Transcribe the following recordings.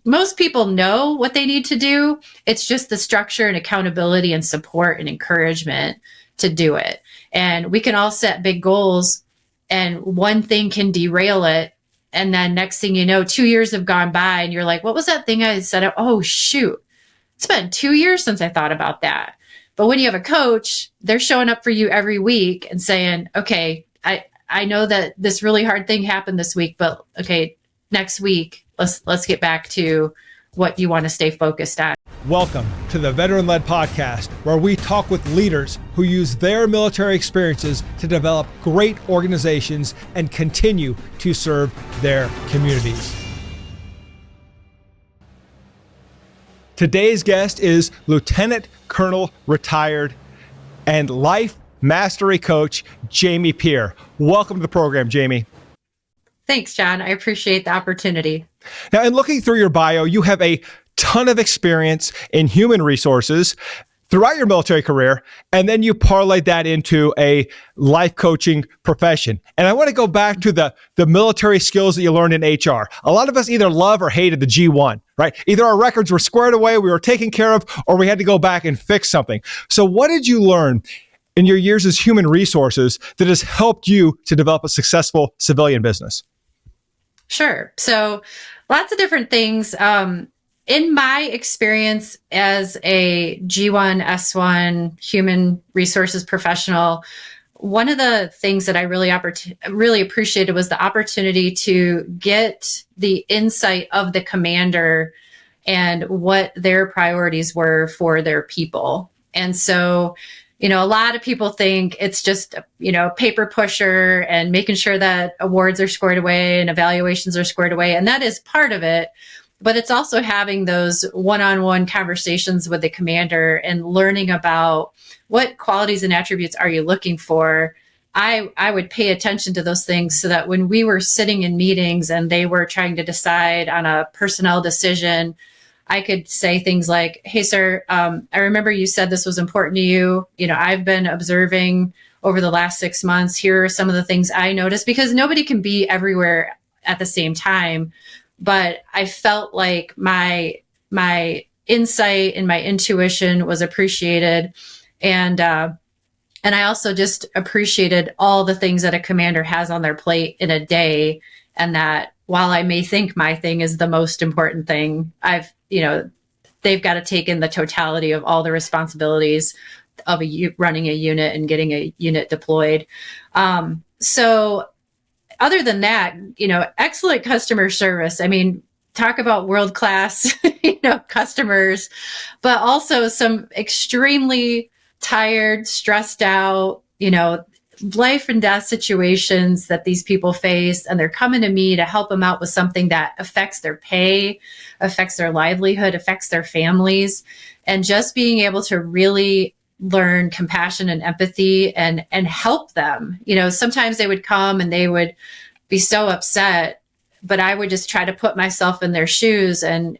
most people know what they need to do. It's just the structure and accountability and support and encouragement to do it. And we can all set big goals, and one thing can derail it. And then next thing you know, 2 years have gone by and you're like, what was that thing I said? Oh, shoot. It's been 2 years since I thought about that. But when you have a coach, they're showing up for you every week and saying, okay, I know that this really hard thing happened this week, but okay, next week, let's get back to what you want to stay focused on. Welcome to the Veteran-Led Podcast, where we talk with leaders who use their military experiences to develop great organizations and continue to serve their communities. Today's guest is Lieutenant Colonel retired and life mastery coach, Jamie Peer. Welcome to the program, Jamie. Thanks, John. I appreciate the opportunity. Now, in looking through your bio, you have a ton of experience in human resources throughout your military career, and then you parlayed that into a life coaching profession. And I want to go back to the military skills that you learned in HR. A lot of us either love or hated the G1, right? Either our records were squared away, we were taken care of, or we had to go back and fix something. So what did you learn in your years as human resources that has helped you to develop a successful civilian business? Sure. So lots of different things. In my experience as a G1, S1 human resources professional, one of the things that I really appreciated was the opportunity to get the insight of the commander and what their priorities were for their people. And so, a lot of people think it's just, paper pusher and making sure that awards are squared away and evaluations are squared away. And that is part of it. But it's also having those one-on-one conversations with the commander and learning about what qualities and attributes are you looking for. I would pay attention to those things so that when we were sitting in meetings and they were trying to decide on a personnel decision, I could say things like, hey, sir, I remember you said this was important to you. I've been observing over the last 6 months. Here are some of the things I noticed, because nobody can be everywhere at the same time. But I felt like my insight and my intuition was appreciated. And I also just appreciated all the things that a commander has on their plate in a day. And that while I may think my thing is the most important thing, they've got to take in the totality of all the responsibilities of running a unit and getting a unit deployed. So other than that, excellent customer service. I mean, talk about world-class, customers, but also some extremely tired, stressed out, life and death situations that these people face. And they're coming to me to help them out with something that affects their pay, affects their livelihood, affects their families. And just being able to really learn compassion and empathy and help them. Sometimes they would come and they would be so upset, but I would just try to put myself in their shoes and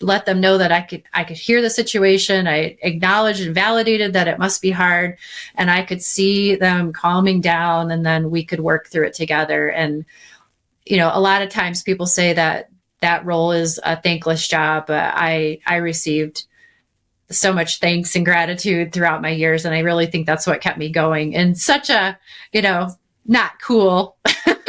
let them know that I could hear the situation. I acknowledged and validated that it must be hard, and I could see them calming down, and then we could work through it together. And, a lot of times people say that role is a thankless job, but I received so much thanks and gratitude throughout my years. And I really think that's what kept me going in such a, not cool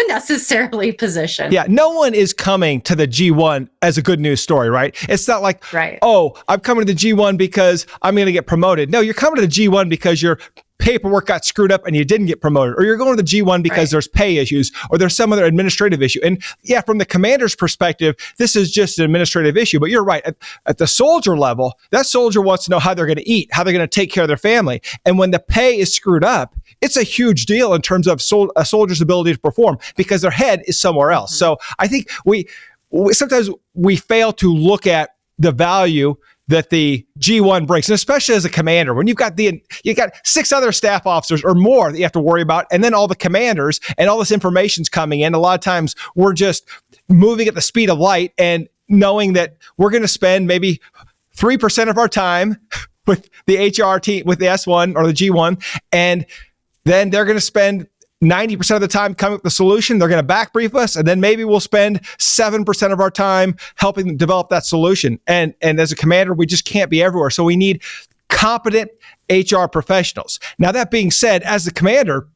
necessarily position. Yeah, no one is coming to the G1 as a good news story, right? It's not like, right, oh, I'm coming to the G1 because I'm going to get promoted. No, you're coming to the G1 because your paperwork got screwed up and you didn't get promoted, or you're going to the G1 because there's pay issues or there's some other administrative issue. And yeah, from the commander's perspective, this is just an administrative issue, but you're right. At the soldier level, that soldier wants to know how they're going to eat, how they're going to take care of their family. And when the pay is screwed up, it's a huge deal in terms of a soldier's ability to perform because their head is somewhere else. So I think we sometimes we fail to look at the value that the G1 brings, and especially as a commander, when you got 6 other staff officers or more that you have to worry about, and then all the commanders and all this information's coming in. A lot of times we're just moving at the speed of light and knowing that we're going to spend maybe 3% of our time with the HR team, with the S1 or the G1, and then they're going to spend 90% of the time coming up with the solution. They're going to back brief us, and then maybe we'll spend 7% of our time helping them develop that solution. And as a commander, we just can't be everywhere. So we need competent HR professionals. Now, that being said, as the commander,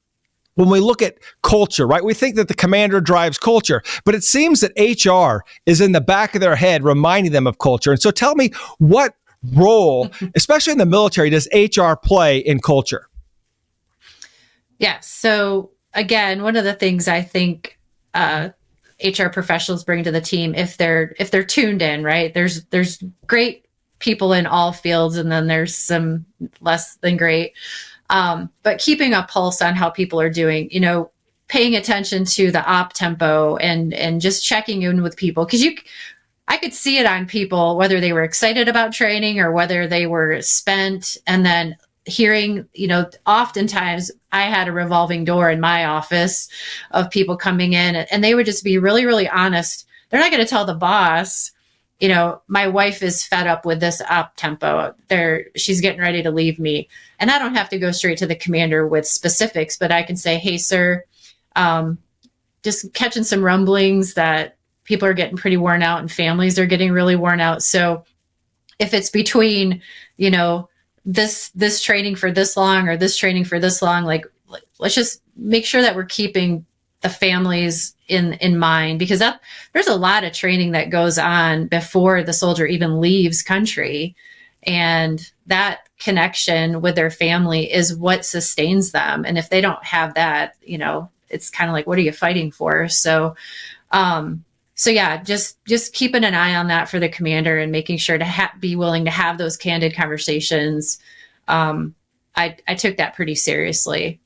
when we look at culture, right, we think that the commander drives culture, but it seems that HR is in the back of their head reminding them of culture. And so tell me, what role, especially in the military, does HR play in culture? Yes. So again, one of the things I think HR professionals bring to the team, if they're tuned in, right? There's great people in all fields, and then there's some less than great. But keeping a pulse on how people are doing, paying attention to the op tempo and just checking in with people. Because I could see it on people, whether they were excited about training or whether they were spent. And then hearing, oftentimes I had a revolving door in my office of people coming in, and they would just be really, really honest. They're not going to tell the boss, my wife is fed up with this up tempo. She's getting ready to leave me. And I don't have to go straight to the commander with specifics, but I can say, hey, sir, just catching some rumblings that people are getting pretty worn out and families are getting really worn out. So if it's between, this training for this long or this training for this long, let's just make sure that we're keeping the families in mind, because there's a lot of training that goes on before the soldier even leaves country. And that connection with their family is what sustains them. And if they don't have that, it's kind of like, what are you fighting for? So yeah, just keeping an eye on that for the commander and making sure to be willing to have those candid conversations. I took that pretty seriously.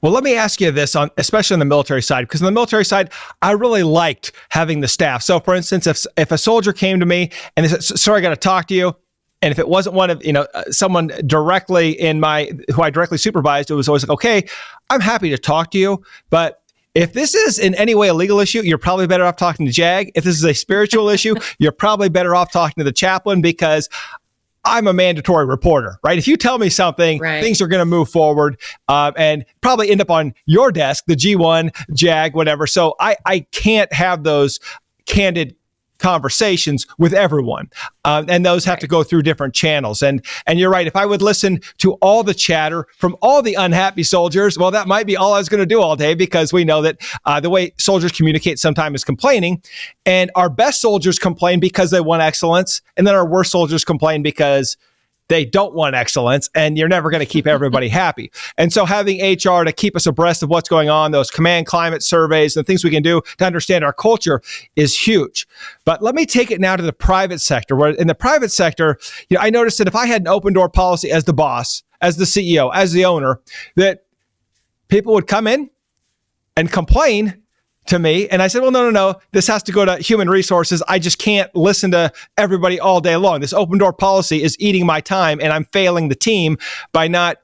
Well, let me ask you this, especially on the military side, because on the military side, I really liked having the staff. So, for instance, if a soldier came to me and they said, "Sorry, I got to talk to you," and if it wasn't one of someone directly who I directly supervised, it was always like, "Okay, I'm happy to talk to you, but if this is in any way a legal issue, you're probably better off talking to JAG. If this is a spiritual issue, you're probably better off talking to the chaplain, because I'm a mandatory reporter, right? If you tell me something, right, things are going to move forward and probably end up on your desk, the G1, JAG, whatever. So I can't have those candid conversations with everyone. And those have to go through different channels. And you're right. If I would listen to all the chatter from all the unhappy soldiers, well, that might be all I was going to do all day, because we know that the way soldiers communicate sometimes is complaining. And our best soldiers complain because they want excellence. And then our worst soldiers complain because they don't want excellence, and you're never going to keep everybody happy. And so having HR to keep us abreast of what's going on, those command climate surveys and things we can do to understand our culture is huge. But let me take it now to the private sector, where in the private sector, I noticed that if I had an open door policy as the boss, as the CEO, as the owner, that people would come in and complain to me. And I said, well, no. This has to go to human resources. I just can't listen to everybody all day long. This open door policy is eating my time, and I'm failing the team by not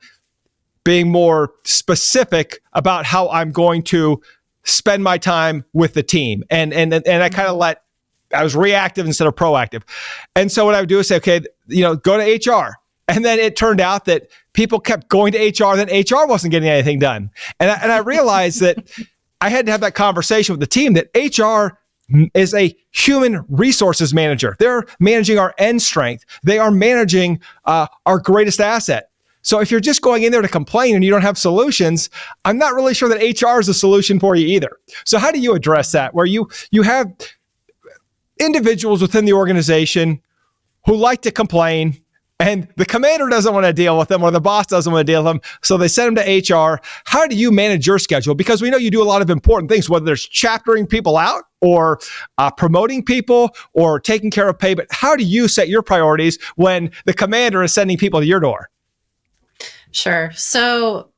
being more specific about how I'm going to spend my time with the team. And I kind of I was reactive instead of proactive. And so what I would do is say, okay, go to HR. And then it turned out that people kept going to HR, then HR wasn't getting anything done. And I realized that I had to have that conversation with the team, that HR is a human resources manager. They're managing our end strength. They are managing our greatest asset. So if you're just going in there to complain and you don't have solutions, I'm not really sure that HR is a solution for you either. So how do you address that, where you have individuals within the organization who like to complain, and the commander doesn't want to deal with them, or the boss doesn't want to deal with them, so they send them to HR? How do you manage your schedule? Because we know you do a lot of important things, whether it's chaptering people out or promoting people or taking care of pay. But how do you set your priorities when the commander is sending people to your door? Sure. So,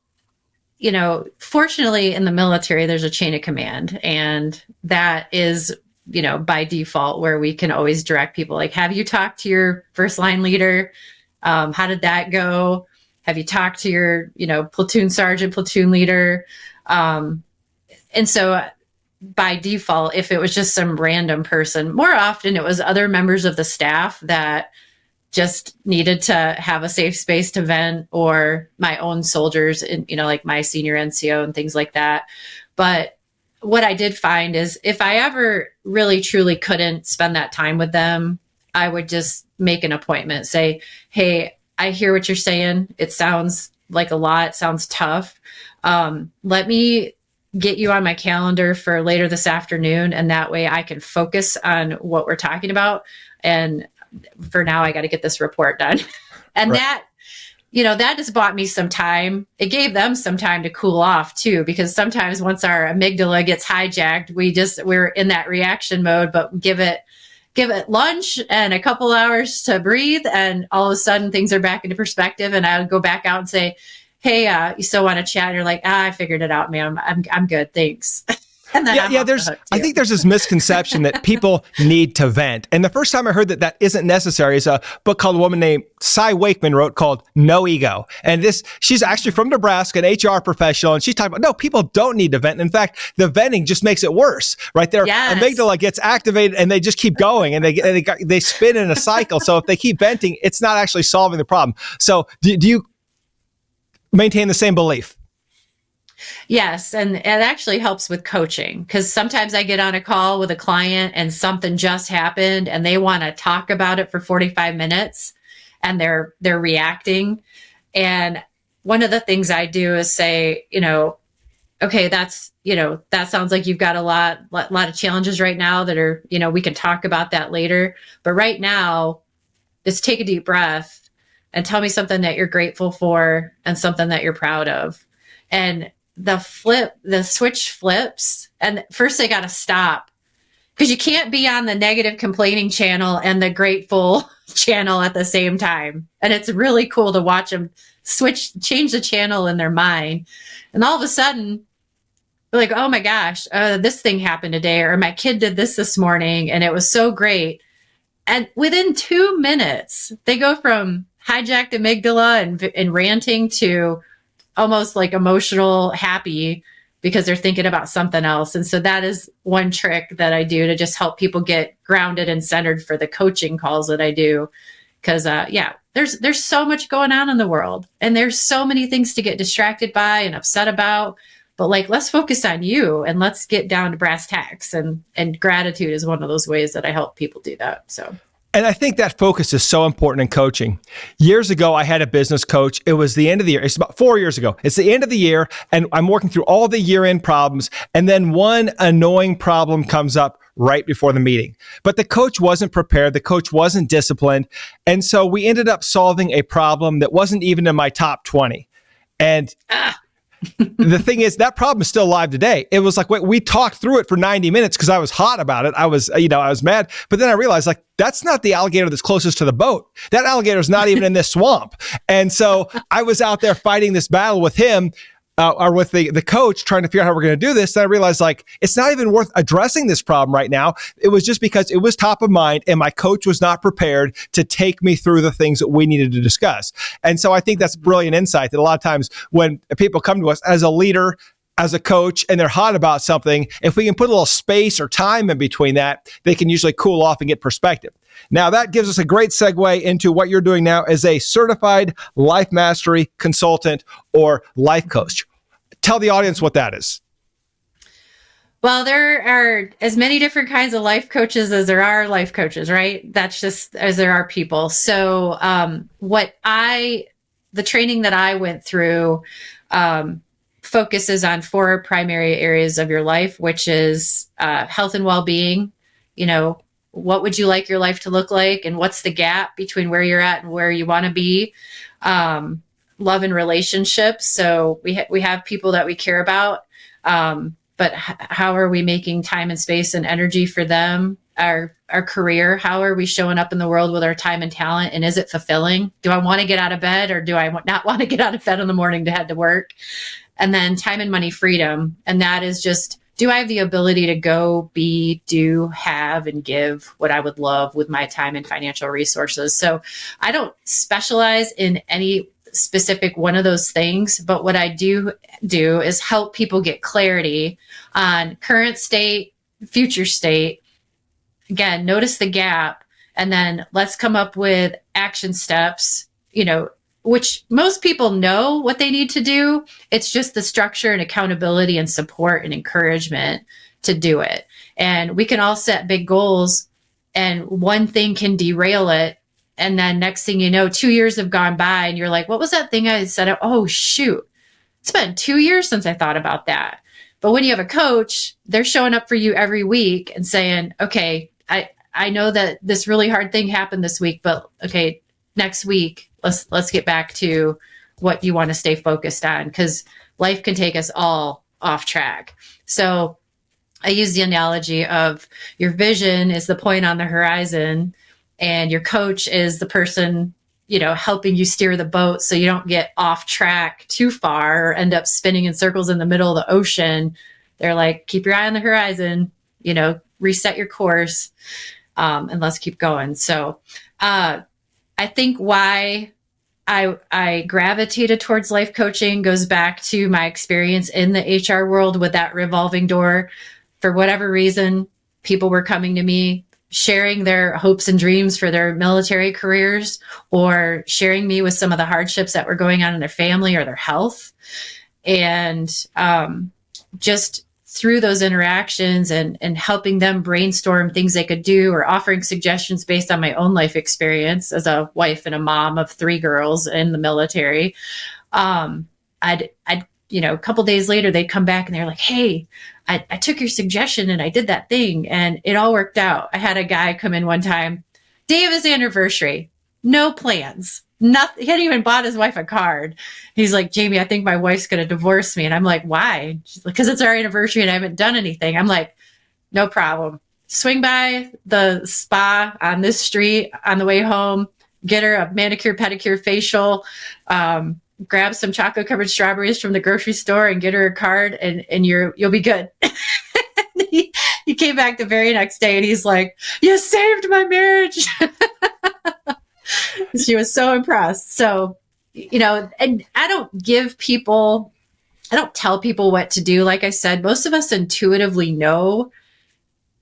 fortunately in the military, there's a chain of command, and that is by default where we can always direct people. Like, have you talked to your first line leader? How did that go? Have you talked to your, platoon sergeant, platoon leader? And so by default, if it was just some random person, more often it was other members of the staff that just needed to have a safe space to vent, or my own soldiers, in, like my senior NCO and things like that. But what I did find is if I ever really truly couldn't spend that time with them, I would just make an appointment, say, hey, I hear what you're saying. It sounds like a lot. It sounds tough. Let me get you on my calendar for later this afternoon. And that way I can focus on what we're talking about. And for now, I got to get this report done. And that just bought me some time. It gave them some time to cool off too, because sometimes once our amygdala gets hijacked, we're in that reaction mode, but give it lunch and a couple hours to breathe. And all of a sudden things are back into perspective. And I would go back out and say, hey, you still want to chat? And you're like, I figured it out, ma'am. I'm good. Thanks. And then I think there's this misconception that people need to vent. And the first time I heard that isn't necessary is a book called a woman named Cy Wakeman wrote called No Ego. And she's actually from Nebraska, an HR professional. And she's talking about, no, people don't need to vent. In fact, the venting just makes it worse, right? Their amygdala gets activated and they just keep going and they spin in a cycle. So if they keep venting, it's not actually solving the problem. So do you maintain the same belief? Yes. And it actually helps with coaching, because sometimes I get on a call with a client and something just happened and they want to talk about it for 45 minutes and they're reacting. And one of the things I do is say, okay, that sounds like you've got a lot of challenges right now that are, we can talk about that later. But right now, just take a deep breath and tell me something that you're grateful for and something that you're proud of. And the switch flips. And first they got to stop, because you can't be on the negative complaining channel and the grateful channel at the same time. And it's really cool to watch them change the channel in their mind. And all of a sudden, they're like, oh my gosh, this thing happened today, or my kid did this morning and it was so great. And within 2 minutes, they go from hijacked amygdala and ranting to almost like emotional happy, because they're thinking about something else. And so that is one trick that I do to just help people get grounded and centered for the coaching calls that I do. Because there's so much going on in the world, and there's so many things to get distracted by and upset about. But let's focus on you and let's get down to brass tacks. And gratitude is one of those ways that I help people do that. So. And I think that focus is so important in coaching. Years ago, I had a business coach. It was the end of the year. It's about 4 years ago. It's the end of the year, and I'm working through all the year-end problems. And then one annoying problem comes up right before the meeting. But the coach wasn't prepared. The coach wasn't disciplined. And so we ended up solving a problem that wasn't even in my top 20. And the thing is, that problem is still alive today. It was like, we talked through it for 90 minutes because I was hot about it. I was mad. But then I realized, that's not the alligator that's closest to the boat. That alligator is not even in this swamp. And so I was out there fighting this battle with him, or with the coach, trying to figure out how we're going to do this. And I realized, it's not even worth addressing this problem right now. It was just because it was top of mind and my coach was not prepared to take me through the things that we needed to discuss. And so I think that's brilliant insight, that a lot of times when people come to us as a leader, as a coach, and they're hot about something, if we can put a little space or time in between that, they can usually cool off and get perspective. Now, that gives us a great segue into what you're doing now as a certified life mastery consultant or life coach. Tell the audience what that is. Well, there are as many different kinds of life coaches as there are life coaches, right? That's just as there are people. So the training that I went through focuses on 4 primary areas of your life, which is health and well-being. What would you like your life to look like? And what's the gap between where you're at and where you want to be? Love and relationships. So we have people that we care about, but how are we making time and space and energy for them? Our career, how are we showing up in the world with our time and talent? And is it fulfilling? Do I want to get out of bed, or do I not want to get out of bed in the morning to head to work? And then time and money freedom. And that is just, do I have the ability to go, be, do, have, and give what I would love with my time and financial resources? So I don't specialize in any specific one of those things, but what I do is help people get clarity on current state, future state. Again, notice the gap, And then let's come up with action steps, which most people know what they need to do. It's just the structure and accountability and support and encouragement to do it. And we can all set big goals, and one thing can derail it. And then next thing you know, 2 years have gone by and you're like, what was that thing I said? Oh, shoot. It's been 2 years since I thought about that. But when you have a coach, they're showing up for you every week and saying, okay, I know that this really hard thing happened this week, but okay, next week, let's get back to what you want to stay focused on, because life can take us all off track. So I use the analogy of your vision is the point on the horizon, and your coach is the person, helping you steer the boat so you don't get off track too far or end up spinning in circles in the middle of the ocean. They're like, keep your eye on the horizon, reset your course, and let's keep going. So I think why I gravitated towards life coaching goes back to my experience in the HR world with that revolving door. For whatever reason, people were coming to me sharing their hopes and dreams for their military careers, or sharing me with some of the hardships that were going on in their family or their health. And just through those interactions and helping them brainstorm things they could do, or offering suggestions based on my own life experience as a wife and a mom of 3 girls in the military, I'd a couple days later, they'd come back and they're like, hey, I took your suggestion and I did that thing and it all worked out. I had a guy come in one time, day of his anniversary, no plans, nothing. He hadn't even bought his wife a card. He's like, Jamie, I think my wife's going to divorce me. And I'm like, why? She's like, because it's our anniversary and I haven't done anything. I'm like, no problem. Swing by the spa on this street on the way home, get her a manicure, pedicure, facial, grab some chocolate covered strawberries from the grocery store and get her a card, and you'll be good. He came back the very next day and he's like, you saved my marriage. She was so impressed. So, and I don't tell people what to do. Like I said, most of us intuitively know,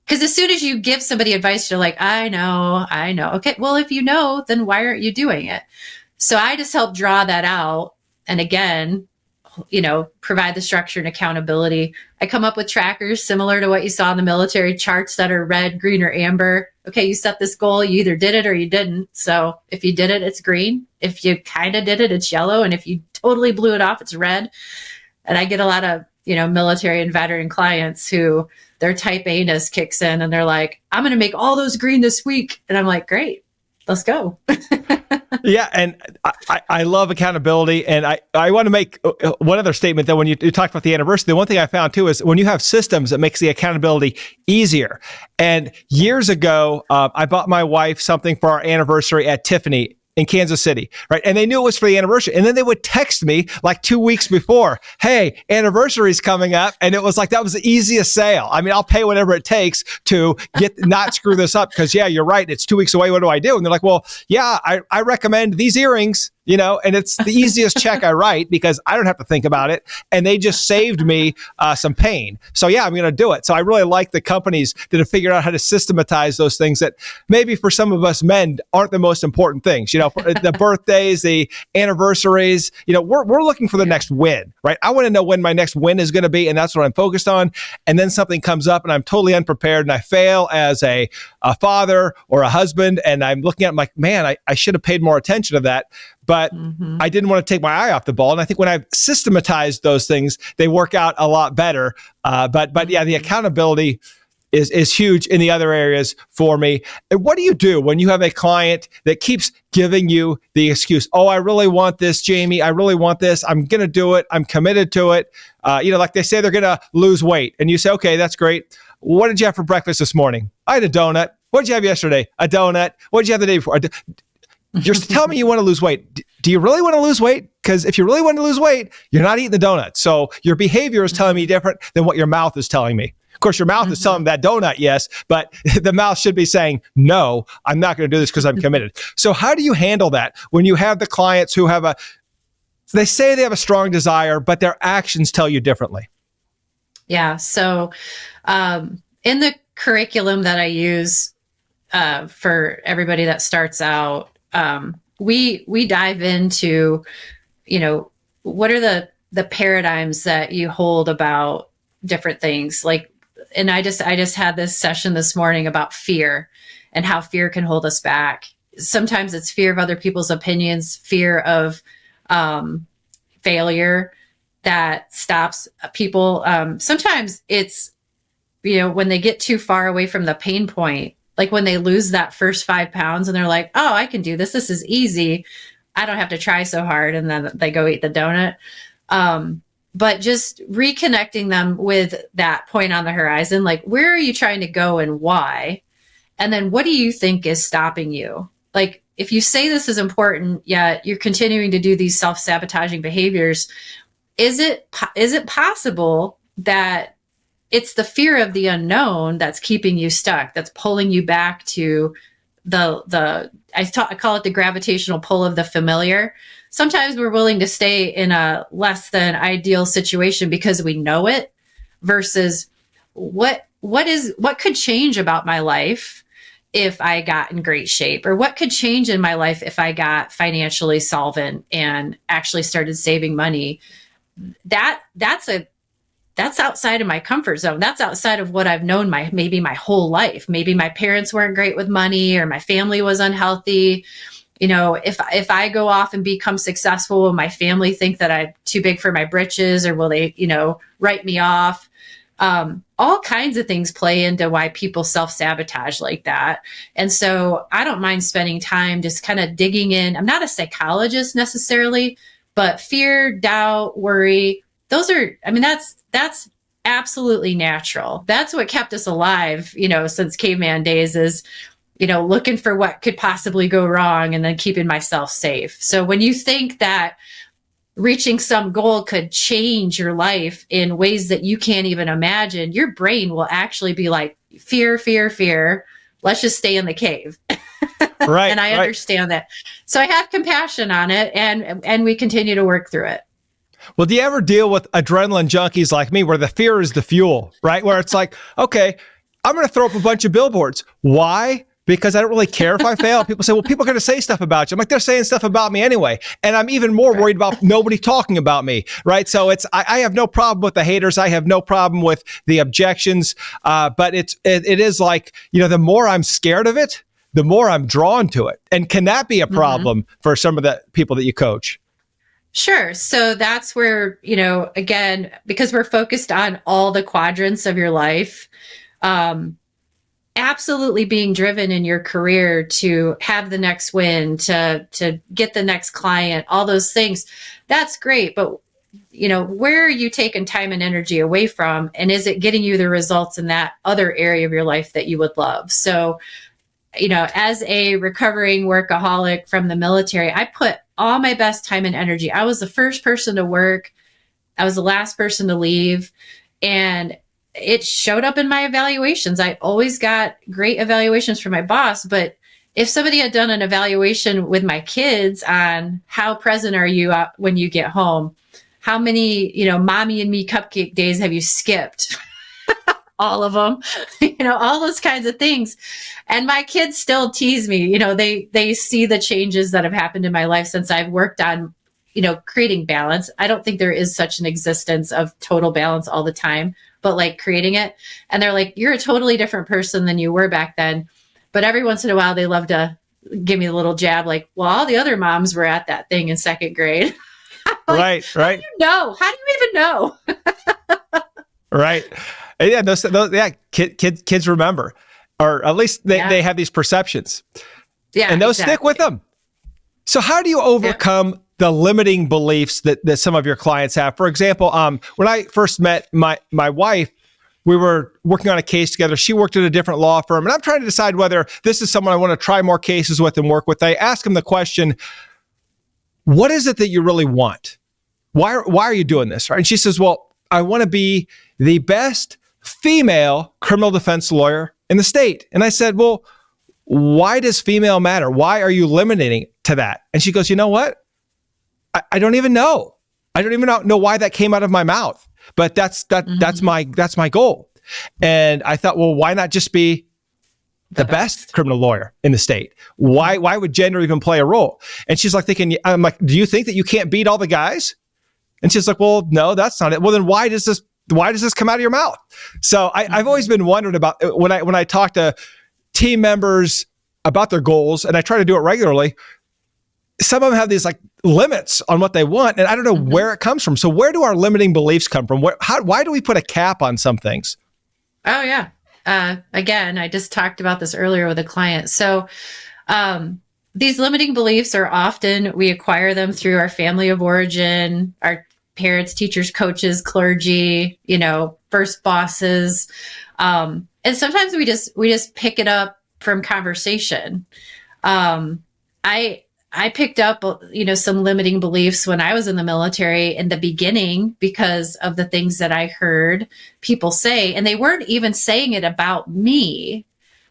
because as soon as you give somebody advice, you're like, I know. Okay, well, if you know, then why aren't you doing it? So I just help draw that out. And again, provide the structure and accountability. I come up with trackers similar to what you saw in the military, charts that are red, green, or amber. Okay, you set this goal, you either did it or you didn't. So if you did it, it's green. If you kind of did it, it's yellow. And if you totally blew it off, it's red. And I get a lot of, military and veteran clients who their type A-ness kicks in and they're like, I'm going to make all those green this week. And I'm like, great, let's go. Yeah. And I love accountability. And I want to make one other statement that when you talked about the anniversary, the one thing I found too is when you have systems, it makes the accountability easier. And years ago, I bought my wife something for our anniversary at Tiffany in Kansas City, right? And they knew it was for the anniversary. And then they would text me like 2 weeks before, hey, anniversary's coming up. And it was like, that was the easiest sale. I mean, I'll pay whatever it takes to not screw this up. Because yeah, you're right. It's 2 weeks away. What do I do? And they're like, well, yeah, I recommend these earrings, and it's the easiest check I write because I don't have to think about it. And they just saved me some pain. So yeah, I'm going to do it. So I really like the companies that have figured out how to systematize those things that maybe for some of us men aren't the most important things, the birthdays, the anniversaries, we're looking for the next win, right? I want to know when my next win is going to be. And that's what I'm focused on. And then something comes up and I'm totally unprepared and I fail as a father or a husband. And I'm looking at it, I'm like, man, I should have paid more attention to that. But I didn't want to take my eye off the ball. And I think when I've systematized those things, they work out a lot better. But yeah, the accountability is huge in the other areas for me. And what do you do when you have a client that keeps giving you the excuse, oh, I really want this, Jamie. I really want this. I'm going to do it. I'm committed to it. Like they say they're going to lose weight. And you say, okay, that's great. What did you have for breakfast this morning? I had a donut. What did you have yesterday? A donut. What did you have the day before? You're telling me you want to lose weight. Do you really want to lose weight? Because if you really want to lose weight, you're not eating the donut. So your behavior is telling me different than what your mouth is telling me. Of course, your mouth is telling that donut, yes, but the mouth should be saying, no, I'm not going to do this because I'm committed. So how do you handle that when you have the clients who they say they have a strong desire, but their actions tell you differently? Yeah. So in the curriculum that I use, for everybody that starts out. We dive into, what are the paradigms that you hold about different things, like, and I just had this session this morning about fear and how fear can hold us back. Sometimes it's fear of other people's opinions, fear of failure that stops people. Sometimes it's, when they get too far away from the pain point, like when they lose that first 5 pounds and they're like, oh, I can do this. This is easy. I don't have to try so hard. And then they go eat the donut. But just reconnecting them with that point on the horizon, like, where are you trying to go and why? And then what do you think is stopping you? Like, if you say this is important, yet you're continuing to do these self-sabotaging behaviors, is it possible that it's the fear of the unknown that's keeping you stuck, that's pulling you back to I call it the gravitational pull of the familiar. Sometimes we're willing to stay in a less than ideal situation because we know it, versus what could change about my life if I got in great shape, or what could change in my life if I got financially solvent and actually started saving money. That's outside of my comfort zone. That's outside of what I've known maybe my whole life. Maybe my parents weren't great with money, or my family was unhealthy. If I go off and become successful, will my family think that I'm too big for my britches, or will they, write me off? All kinds of things play into why people self-sabotage like that. And so I don't mind spending time just kind of digging in. I'm not a psychologist necessarily, but fear, doubt, worry, that's absolutely natural. That's what kept us alive, since caveman days, is, looking for what could possibly go wrong and then keeping myself safe. So when you think that reaching some goal could change your life in ways that you can't even imagine, your brain will actually be like, fear, fear, fear. Let's just stay in the cave. Right. And I understand that. So I have compassion on it, and we continue to work through it. Well, do you ever deal with adrenaline junkies like me, where the fear is the fuel, right? Where it's like, okay, I'm going to throw up a bunch of billboards. Why? Because I don't really care if I fail. People say, well, people are going to say stuff about you. I'm like, they're saying stuff about me anyway. And I'm even more worried about nobody talking about me, right? So I have no problem with the haters. I have no problem with the objections. But it is like, the more I'm scared of it, the more I'm drawn to it. And can that be a problem for some of the people that you coach? Sure. So that's where, again, because we're focused on all the quadrants of your life, absolutely being driven in your career to have the next win, to get the next client, all those things, that's great. But, where are you taking time and energy away from? And is it getting you the results in that other area of your life that you would love? So, as a recovering workaholic from the military, I put all my best time and energy. I was the first person to work. I was the last person to leave. And it showed up in my evaluations. I always got great evaluations from my boss. But if somebody had done an evaluation with my kids on how present are you when you get home, how many, mommy and me cupcake days have you skipped? All of them, all those kinds of things. And my kids still tease me. They see the changes that have happened in my life since I've worked on, creating balance. I don't think there is such an existence of total balance all the time, but like creating it. And they're like, you're a totally different person than you were back then. But every once in a while, they love to give me a little jab, like, well, all the other moms were at that thing in second grade. Like, right. How do you even know? Right. Yeah, kids remember, or at least they have these perceptions. Yeah, and those stick with them. So how do you overcome the limiting beliefs that some of your clients have? For example, when I first met my wife, we were working on a case together. She worked at a different law firm, and I'm trying to decide whether this is someone I want to try more cases with and work with. I ask him the question, what is it that you really want? Why are you doing this? Right? And she says, well, I want to be the best female criminal defense lawyer in the state. And I said, well, why does female matter? Why are you limiting to that? And she goes, you know what? I don't even know. I don't even know why that came out of my mouth. But that's my goal. And I thought, well, why not just be the best criminal lawyer in the state. Why would gender even play a role? And she's like thinking, I'm like, do you think that you can't beat all the guys? And she's like, well, no, that's not it. Well, then why does this come out of your mouth? So I've always been wondering about when I talk to team members about their goals, and I try to do it regularly, some of them have these like limits on what they want, and I don't know where it comes from. So where do our limiting beliefs come from? Why do we put a cap on some things? Oh, yeah. Again, I just talked about this earlier with a client. So these limiting beliefs are often, we acquire them through our family of origin, our parents, teachers, coaches, clergy, first bosses. And sometimes we just pick it up from conversation. I picked up, some limiting beliefs when I was in the military in the beginning because of the things that I heard people say. And they weren't even saying it about me,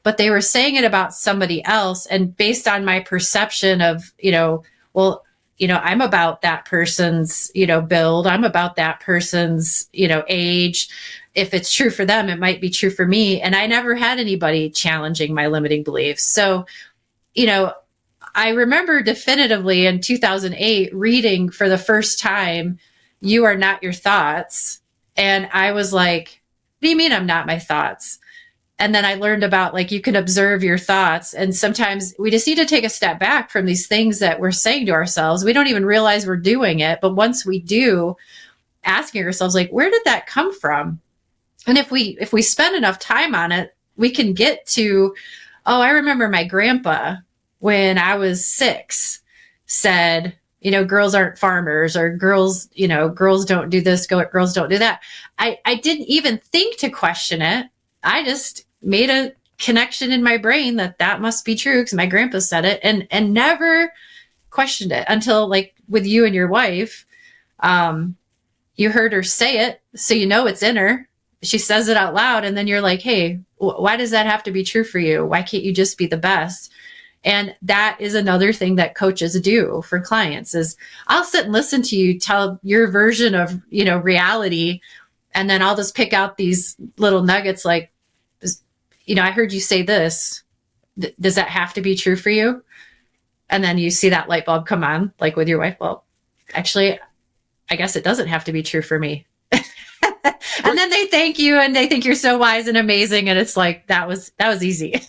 but they were saying it about somebody else. And based on my perception of, I'm about that person's, build. I'm about that person's, age. If it's true for them, it might be true for me. And I never had anybody challenging my limiting beliefs. So, I remember definitively in 2008 reading for the first time, "You are not your thoughts." And I was like, what do you mean I'm not my thoughts? And then I learned about like, you can observe your thoughts. And sometimes we just need to take a step back from these things that we're saying to ourselves. We don't even realize we're doing it. But once we do, asking ourselves, like, where did that come from? And if we spend enough time on it, we can get to, oh, I remember my grandpa when I was 6 said, girls aren't farmers, or girls don't do this, girls don't do that. I didn't even think to question it. I just made a connection in my brain that must be true because my grandpa said it, and never questioned it until like with you and your wife. You heard her say it, so it's in her. She says it out loud, and then you're like, hey, why does that have to be true for you? Why can't you just be the best? And that is another thing that coaches do for clients is I'll sit and listen to you tell your version of, reality. And then I'll just pick out these little nuggets like, I heard you say this. Does that have to be true for you? And then you see that light bulb come on, like with your wife. Well, actually, I guess it doesn't have to be true for me. And then they thank you and they think you're so wise and amazing. And it's like, that was easy.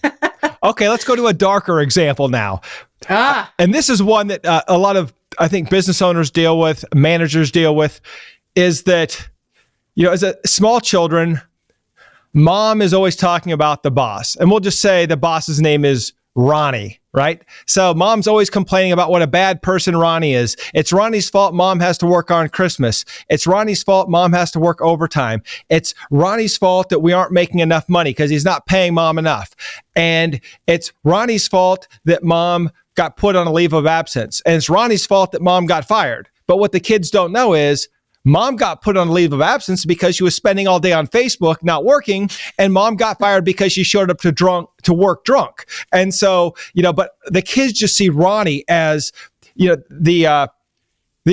Okay, let's go to a darker example now. And this is one that a lot of, I think, business owners deal with, managers deal with, is that, as a small children, mom is always talking about the boss. And we'll just say the boss's name is Ronnie, right? So mom's always complaining about what a bad person Ronnie is. It's Ronnie's fault mom has to work on Christmas. It's Ronnie's fault mom has to work overtime. It's Ronnie's fault that we aren't making enough money because he's not paying mom enough. And it's Ronnie's fault that mom got put on a leave of absence. And it's Ronnie's fault that mom got fired. But what the kids don't know is mom got put on a leave of absence because she was spending all day on Facebook, not working, and mom got fired because she showed up to work drunk. And so, but the kids just see Ronnie as, the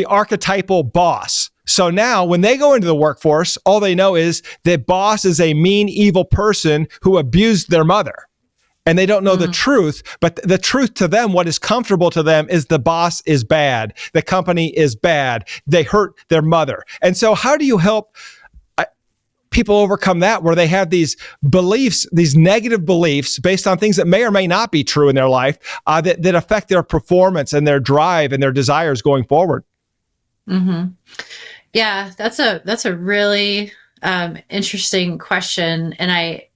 archetypal boss. So now when they go into the workforce, all they know is that boss is a mean, evil person who abused their mother. And they don't know the truth, but the truth to them, what is comfortable to them is the boss is bad. The company is bad. They hurt their mother. And so how do you help people overcome that, where they have these beliefs, these negative beliefs based on things that may or may not be true in their life, that affect their performance and their drive and their desires going forward? Mm-hmm. Yeah, that's a really interesting question. And I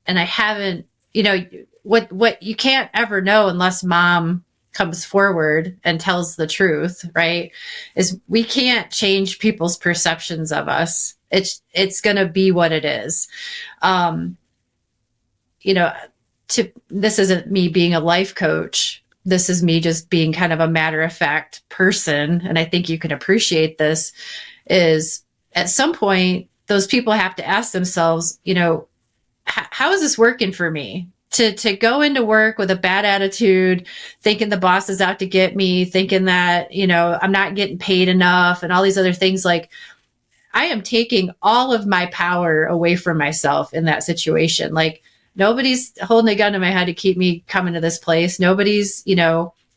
haven't, what you can't ever know unless mom comes forward and tells the truth, right? Is we can't change people's perceptions of us. It's going to be what it is. This isn't me being a life coach. This is me just being kind of a matter of fact person. And I think you can appreciate this is at some point, those people have to ask themselves, how is this working for me? To go into work with a bad attitude, thinking the boss is out to get me, thinking that, I'm not getting paid enough and all these other things. Like, I am taking all of my power away from myself in that situation. Like, Nobody's holding a gun to my head to keep me coming to this place. Nobody's,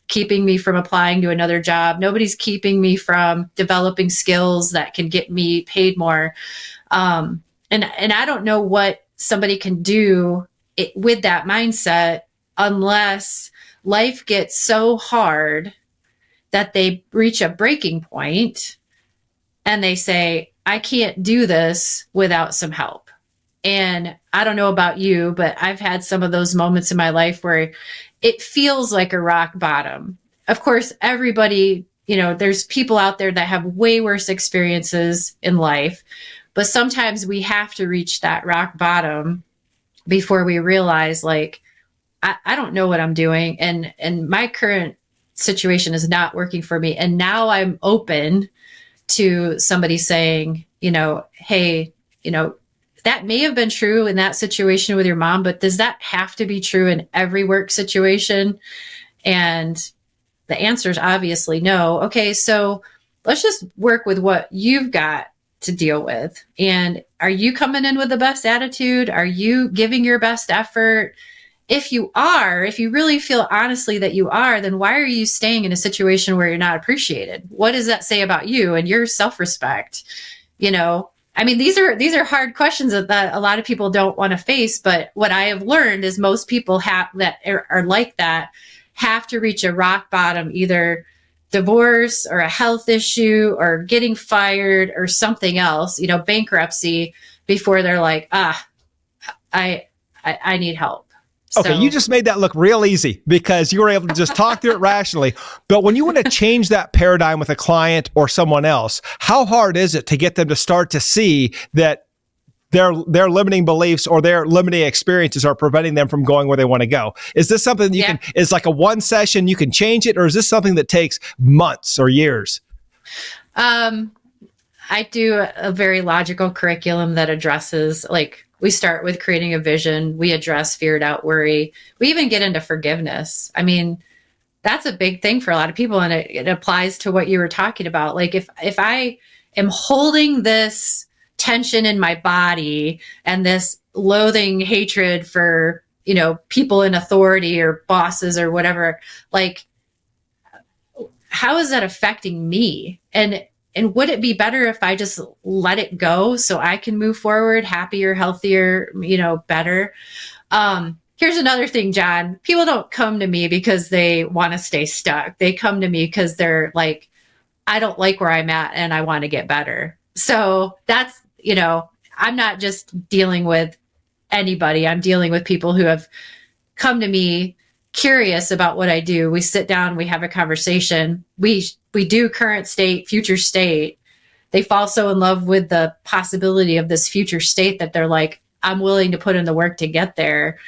keeping me from applying to another job. Nobody's keeping me from developing skills that can get me paid more. And I don't know what somebody can do with that mindset unless life gets so hard that they reach a breaking point and they say, I can't do this without some help. And I don't know about you, but I've had some of those moments in my life where it feels like a rock bottom. Of course, everybody, there's people out there that have way worse experiences in life, but sometimes we have to reach that rock bottom before we realize, like, I don't know what I'm doing. And my current situation is not working for me. And now I'm open to somebody saying, hey, that may have been true in that situation with your mom, but does that have to be true in every work situation? And the answer is obviously no. Okay, so let's just work with what you've got to deal with. And are you coming in with the best attitude? Are you giving your best effort? If you really feel honestly that you are, then why are you staying in a situation where you're not appreciated? What does that say about you and your self-respect? I mean, these are hard questions that a lot of people don't want to face. But what I have learned is most people that are like that have to reach a rock bottom, either divorce or a health issue or getting fired or something else, bankruptcy, before they're like, I need help. Okay, you just made that look real easy because you were able to just talk through it rationally. But when you want to change that paradigm with a client or someone else, how hard is it to get them to start to see that their limiting beliefs or their limiting experiences are preventing them from going where they want to go? Is this something you can, is like a one session, you can change it, or is this something that takes months or years? I do a very logical curriculum that addresses, like, we start with creating a vision. We address fear, doubt, worry. We even get into forgiveness. I mean, that's a big thing for a lot of people. And it applies to what you were talking about. Like, if I am holding this tension in my body and this loathing hatred for, people in authority or bosses or whatever, like, how is that affecting me? And would it be better if I just let it go so I can move forward happier, healthier, better? Here's another thing, John. People don't come to me because they want to stay stuck. They come to me because they're like, I don't like where I'm at and I want to get better. So that's, I'm not just dealing with anybody. I'm dealing with people who have come to me curious about what I do. We sit down, we have a conversation. We do current state, future state. They fall so in love with the possibility of this future state that they're like, I'm willing to put in the work to get there.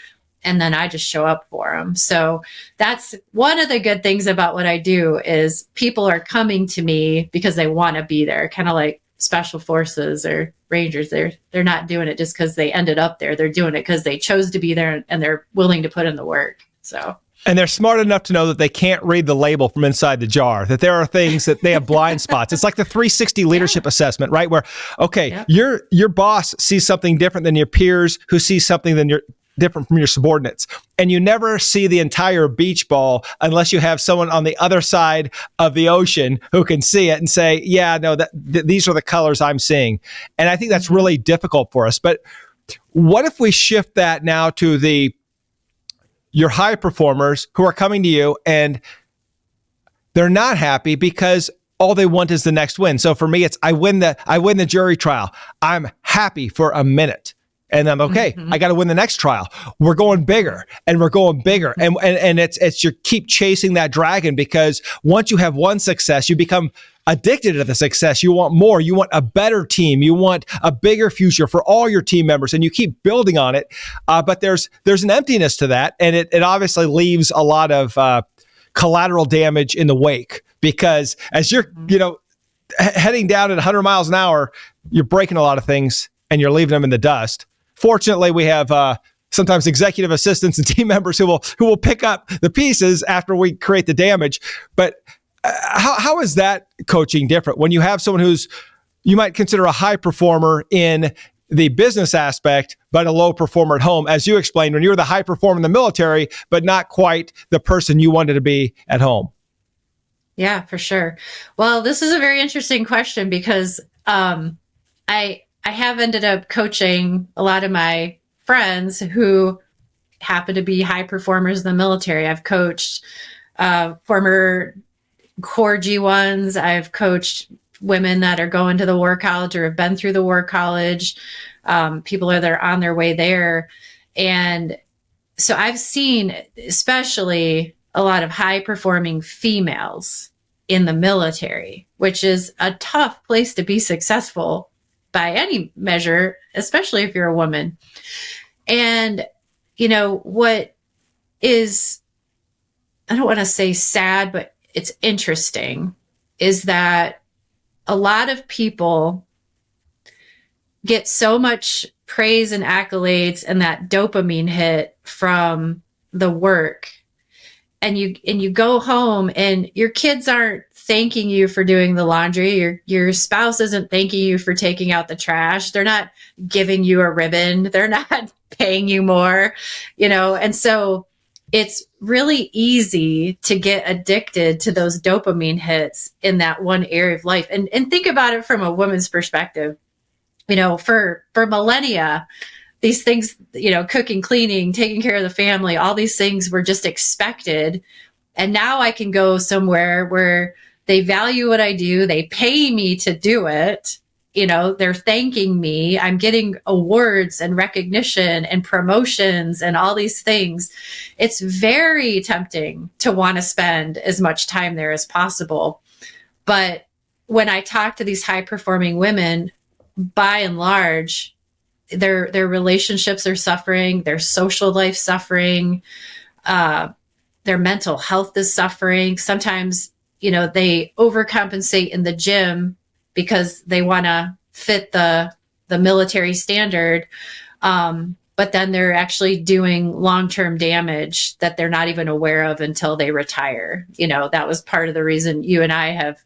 And then I just show up for them. So that's one of the good things about what I do is people are coming to me because they want to be there, kind of like special forces or Rangers. They're not doing it just because they ended up there. They're doing it because they chose to be there and they're willing to put in the work. So. And they're smart enough to know that they can't read the label from inside the jar, that there are things that they have blind spots. It's like the 360 leadership assessment, right? Where, okay, your boss sees something different than your peers who see something different from your subordinates. And you never see the entire beach ball unless you have someone on the other side of the ocean who can see it and say, yeah, no, these are the colors I'm seeing. And I think that's really difficult for us. But what if we shift that now to your high performers who are coming to you and they're not happy because all they want is the next win. So for me, it's I win the jury trial. I'm happy for a minute. And I'm okay. I got to win the next trial. We're going bigger and we're going bigger. And it's you keep chasing that dragon, because once you have one success, you become addicted to the success. You want more. You want a better team. You want a bigger future for all your team members, and you keep building on it. But there's an emptiness to that, and it obviously leaves a lot of collateral damage in the wake, because as you're heading down at 100 miles an hour, you're breaking a lot of things and you're leaving them in the dust. Fortunately, we have sometimes executive assistants and team members who will pick up the pieces after we create the damage. But how is that coaching different when you have someone who's, you might consider a high performer in the business aspect, but a low performer at home, as you explained, when you were the high performer in the military, but not quite the person you wanted to be at home? Yeah, for sure. Well, this is a very interesting question because I have ended up coaching a lot of my friends who happen to be high performers in the military. I've coached former core G1s. I've coached women that are going to the war college or have been through the war college. People that are on their way there. And so I've seen, especially a lot of high performing females in the military, which is a tough place to be successful by any measure, especially if you're a woman. And, what is, I don't want to say sad, but it's interesting, is that a lot of people get so much praise and accolades and that dopamine hit from the work, and you go home and your kids aren't thanking you for doing the laundry, your spouse isn't thanking you for taking out the trash, they're not giving you a ribbon, they're not paying you more, and so it's really easy to get addicted to those dopamine hits in that one area of life. And think about it from a woman's perspective. For millennia, these things, cooking, cleaning, taking care of the family, all these things were just expected. And now I can go somewhere where they value what I do. They pay me to do it. They're thanking me. I'm getting awards and recognition and promotions and all these things. It's very tempting to want to spend as much time there as possible. But when I talk to these high performing women, by and large, their relationships are suffering, their social life suffering, their mental health is suffering. Sometimes, they overcompensate in the gym because they want to fit the military standard. But then they're actually doing long-term damage that they're not even aware of until they retire. That was part of the reason you and I have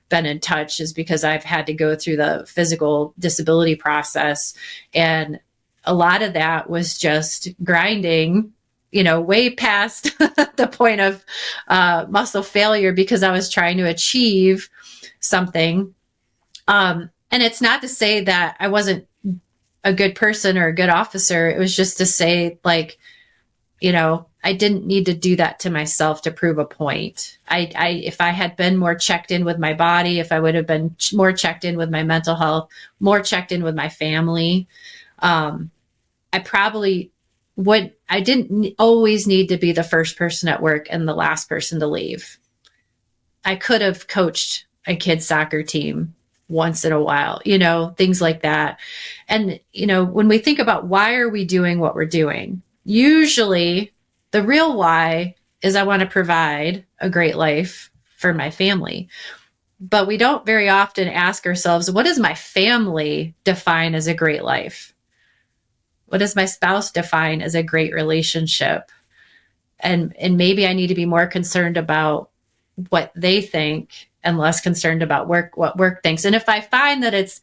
been in touch, is because I've had to go through the physical disability process. And a lot of that was just grinding, way past the point of muscle failure, because I was trying to achieve something. And it's not to say that I wasn't a good person or a good officer. It was just to say, like, I didn't need to do that to myself to prove a point. If I had been more checked in with my body, if I would have been more checked in with my mental health, more checked in with my family, I probably would. I didn't always need to be the first person at work and the last person to leave. I could have coached a kid's soccer team once in a while, things like that. And, when we think about why are we doing what we're doing, usually the real why is I want to provide a great life for my family. But we don't very often ask ourselves, what does my family define as a great life? What does my spouse define as a great relationship? And maybe I need to be more concerned about what they think and less concerned about what work thinks. And if I find that it's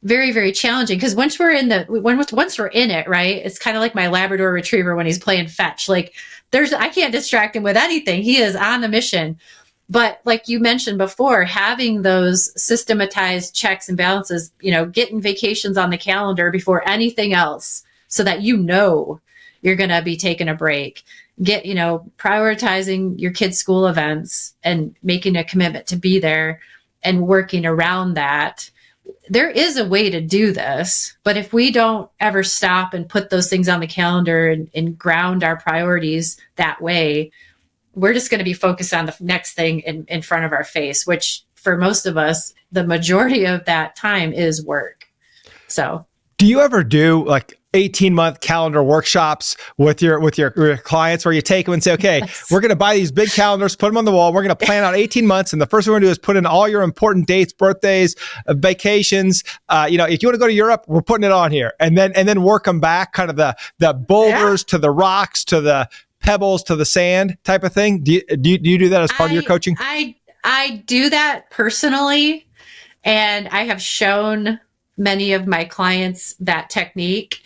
very, very challenging, because once we're in it, right, it's kind of like my Labrador Retriever when he's playing fetch. Like, I can't distract him with anything. He is on the mission. But like you mentioned before, having those systematized checks and balances, getting vacations on the calendar before anything else, so that you're going to be taking a break. Prioritizing your kids' school events and making a commitment to be there and working around that. There is a way to do this, but if we don't ever stop and put those things on the calendar and ground our priorities that way, we're just going to be focused on the next thing in front of our face, which for most of us, the majority of that time is work. So, do you ever do like 18-month calendar workshops with your clients, where you take them and say, okay, yes, we're going to buy these big calendars, put them on the wall. We're going to plan out 18 months. And the first thing we're going to do is put in all your important dates, birthdays, vacations. If you want to go to Europe, we're putting it on here, and then work them back, kind of the boulders to the rocks, to the pebbles, to the sand type of thing. Do you do that as part of your coaching? I do that personally. And I have shown many of my clients that technique,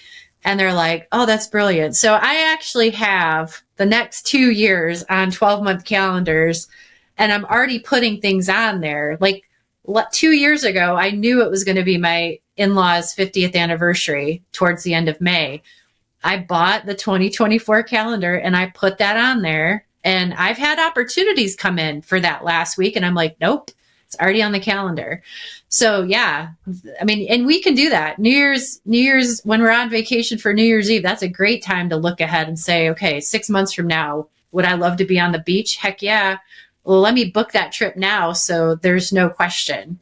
and they're like, oh, that's brilliant. So I actually have the next 2 years on 12-month calendars, and I'm already putting things on there. Like 2 years ago, I knew it was going to be my in-laws' 50th anniversary towards the end of May. I bought the 2024 calendar and I put that on there. And I've had opportunities come in for that last week. And I'm like, nope, it's already on the calendar. So yeah, I mean, and we can do that. New Year's, when we're on vacation for New Year's Eve, that's a great time to look ahead and say, okay, 6 months from now, would I love to be on the beach? Heck yeah. Well, let me book that trip now. So there's no question.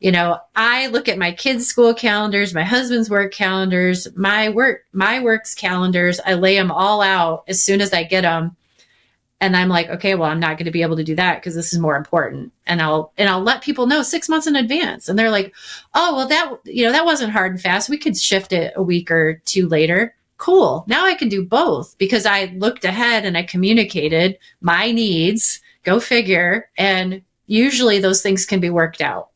I look at my kids' school calendars, my husband's work calendars, my work's calendars. I lay them all out as soon as I get them. And I'm like, okay, well, I'm not going to be able to do that because this is more important. And I'll let people know 6 months in advance. And they're like, oh, well, that wasn't hard and fast. We could shift it a week or two later. Cool. Now I can do both because I looked ahead and I communicated my needs. Go figure. And usually those things can be worked out.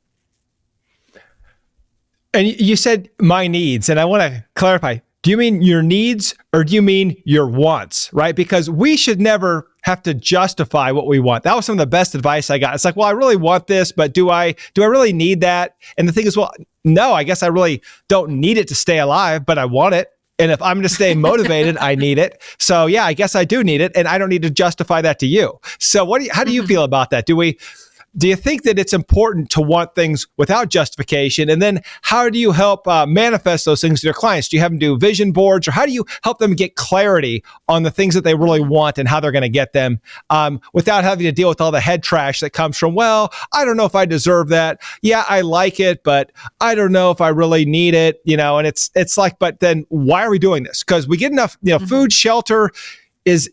And you said my needs, and I want to clarify. Do you mean your needs or do you mean your wants, right? Because we should never have to justify what we want. That was some of the best advice I got. It's like, well, I really want this, but do I really need that? And the thing is, well, no, I guess I really don't need it to stay alive, but I want it. And if I'm going to stay motivated, I need it. So yeah, I guess I do need it, and I don't need to justify that to you. So how do you feel about that? Do you think that it's important to want things without justification? And then how do you help manifest those things to your clients? Do you have them do vision boards, or how do you help them get clarity on the things that they really want and how they're going to get them without having to deal with all the head trash that comes from, well, I don't know if I deserve that. Yeah, I like it, but I don't know if I really need it, and it's like, but then why are we doing this? Because we get enough, food, shelter,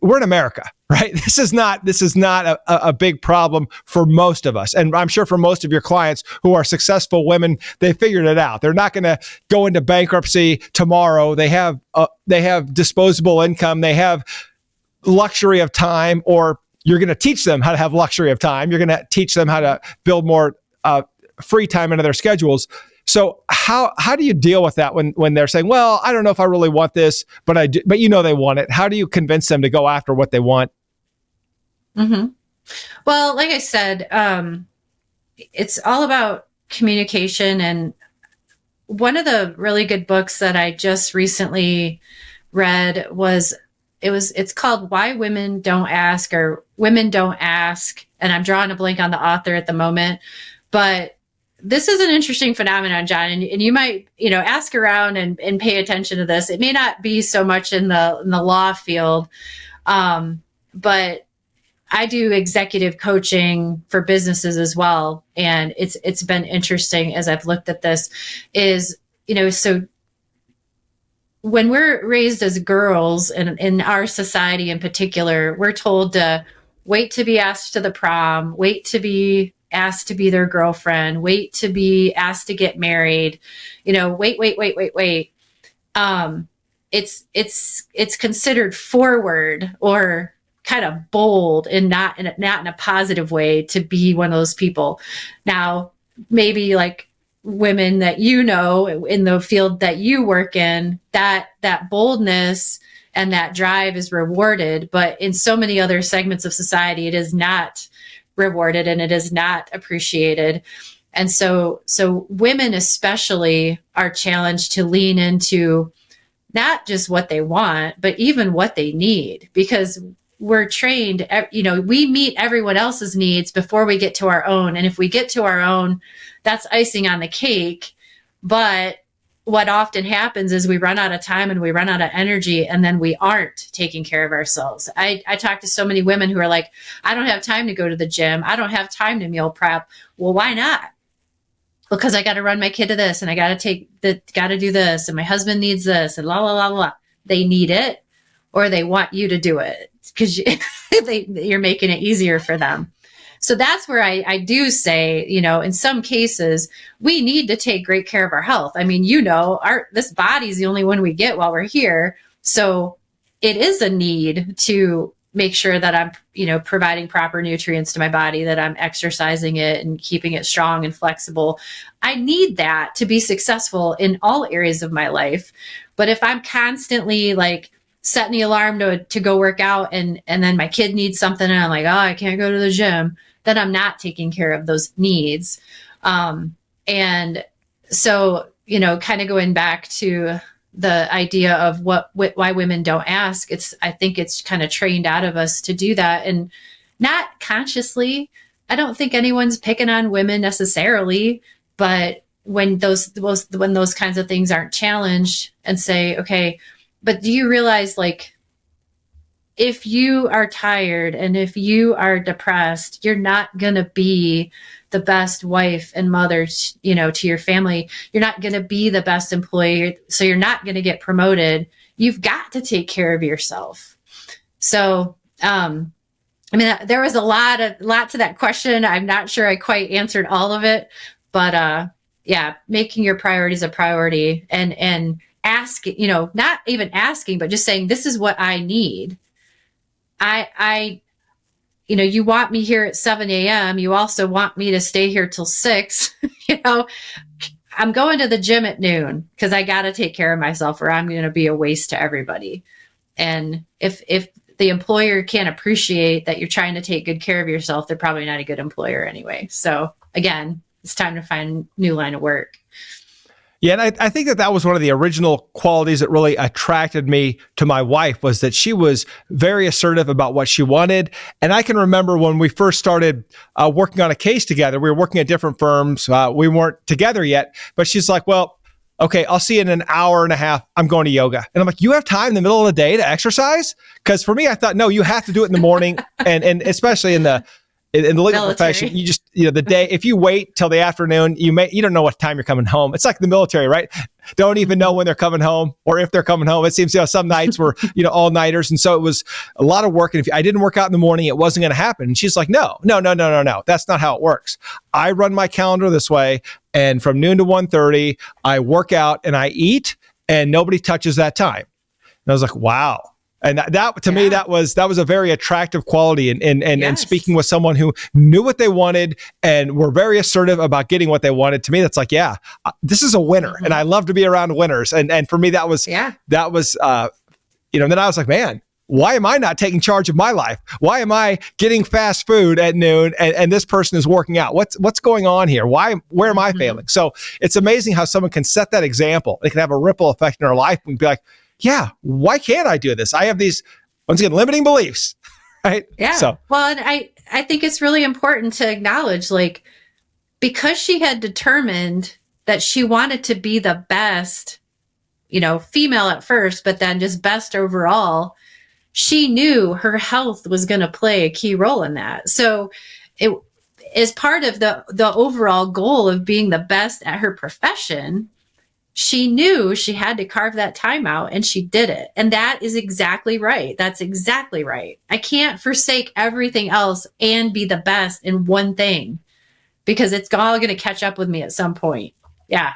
we're in America, right? This is not a big problem for most of us. And I'm sure for most of your clients who are successful women, they figured it out. They're not going to go into bankruptcy tomorrow. They have disposable income. They have luxury of time, or you're going to teach them how to have luxury of time. You're going to teach them how to build more free time into their schedules. So how do you deal with that when they're saying, well, I don't know if I really want this, but I do, but they want it. How do you convince them to go after what they want? Mm-hmm. Well, like I said, it's all about communication. And one of the really good books that I just recently read it's called Why Women Don't Ask, or Women Don't Ask. And I'm drawing a blank on the author at the moment, but this is an interesting phenomenon, John, and you might, ask around and pay attention to this. It may not be so much in the law field, but I do executive coaching for businesses as well, and it's been interesting as I've looked at this. So when we're raised as girls, and in our society in particular, we're told to wait to be asked to the prom, wait to be asked to be their girlfriend, wait to be asked to get married, wait. It's considered forward or kind of bold and not in a positive way to be one of those people. Now, maybe like women that in the field that you work in, that boldness and that drive is rewarded, but in so many other segments of society, it is not rewarded and it is not appreciated. And so women especially are challenged to lean into not just what they want, but even what they need, because we're trained, we meet everyone else's needs before we get to our own. And if we get to our own, that's icing on the cake. But what often happens is we run out of time and we run out of energy, and then we aren't taking care of ourselves. I talk to so many women who are like, I don't have time to go to the gym. I don't have time to meal prep. Well, why not? Because I got to run my kid to this, and I got to do this, and my husband needs this, and la, la, la, la. They need it, or they want you to do it because you're making it easier for them. So that's where I do say, in some cases, we need to take great care of our health. I mean, this body's the only one we get while we're here. So it is a need to make sure that I'm, providing proper nutrients to my body, that I'm exercising it and keeping it strong and flexible. I need that to be successful in all areas of my life. But if I'm constantly like setting the alarm to go work out, and then my kid needs something and I'm like, oh, I can't go to the gym, then I'm not taking care of those needs. And so, kind of going back to the idea of why women don't ask, I think it's kind of trained out of us to do that, and not consciously. I don't think anyone's picking on women necessarily, but when those kinds of things aren't challenged, and say, okay, but do you realize, like, if you are tired and if you are depressed, you're not going to be the best wife and mother, to your family. You're not going to be the best employee. So you're not going to get promoted. You've got to take care of yourself. So, there was a lot to that question. I'm not sure I quite answered all of it, but, yeah, making your priorities a priority, and ask, not even asking, but just saying, this is what I need. You want me here at 7 a.m. You also want me to stay here till 6. I'm going to the gym at noon because I got to take care of myself, or I'm going to be a waste to everybody. And if the employer can't appreciate that you're trying to take good care of yourself, they're probably not a good employer anyway. So again, it's time to find a new line of work. Yeah, and I think that was one of the original qualities that really attracted me to my wife, was that she was very assertive about what she wanted. And I can remember when we first started working on a case together, we were working at different firms. We weren't together yet, but she's like, well, okay, I'll see you in an hour and a half. I'm going to yoga. And I'm like, you have time in the middle of the day to exercise? Because for me, I thought, no, you have to do it in the morning. and especially in the legal Military profession, you just, the day, if you wait till the afternoon, you don't know what time you're coming home. It's like the military, right? Don't even know when they're coming home or if they're coming home. It seems, some nights were, all nighters. And so it was a lot of work. And if I didn't work out in the morning, it wasn't going to happen. And she's like, no. That's not how it works. I run my calendar this way. And from noon to 1:30, I work out and I eat, and nobody touches that time. And I was like, wow. And that to me, that was a very attractive quality. And speaking with someone who knew what they wanted and were very assertive about getting what they wanted, to me, that's like, yeah, this is a winner. Mm-hmm. And I love to be around winners. And for me, that was, then I was like, man, why am I not taking charge of my life? Why am I getting fast food at noon and this person is working out? What's going on here? Where am I failing? So it's amazing how someone can set that example. It can have a ripple effect in our life. We can be like, yeah, why can't I do this? I have these, once again, limiting beliefs, right? Yeah. So, well, and I think it's really important to acknowledge, like, because she had determined that she wanted to be the best, female at first, but then just best overall, she knew her health was going to play a key role in that. So it is part of the overall goal of being the best at her profession. She knew she had to carve that time out, and she did it. And that is exactly right. That's exactly right. I can't forsake everything else and be the best in one thing, because it's all going to catch up with me at some point. Yeah.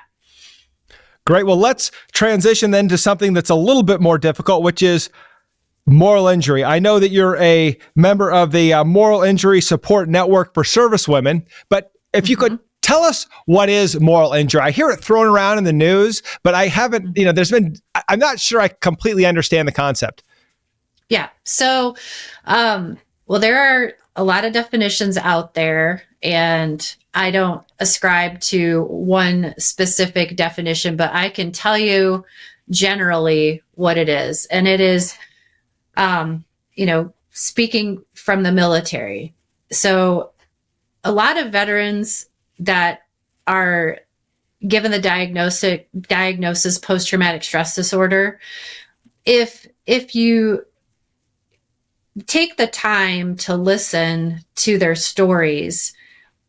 Great. Well, let's transition then to something that's a little bit more difficult, which is moral injury. I know that you're a member of the Moral Injury Support Network for Service Women, but if you could tell us, what is moral injury? I hear it thrown around in the news, but I haven't, I'm not sure I completely understand the concept. Yeah. So, there are a lot of definitions out there, and I don't ascribe to one specific definition, but I can tell you generally what it is. And it is, speaking from the military. So a lot of veterans that are given the diagnosis post-traumatic stress disorder, if you take the time to listen to their stories,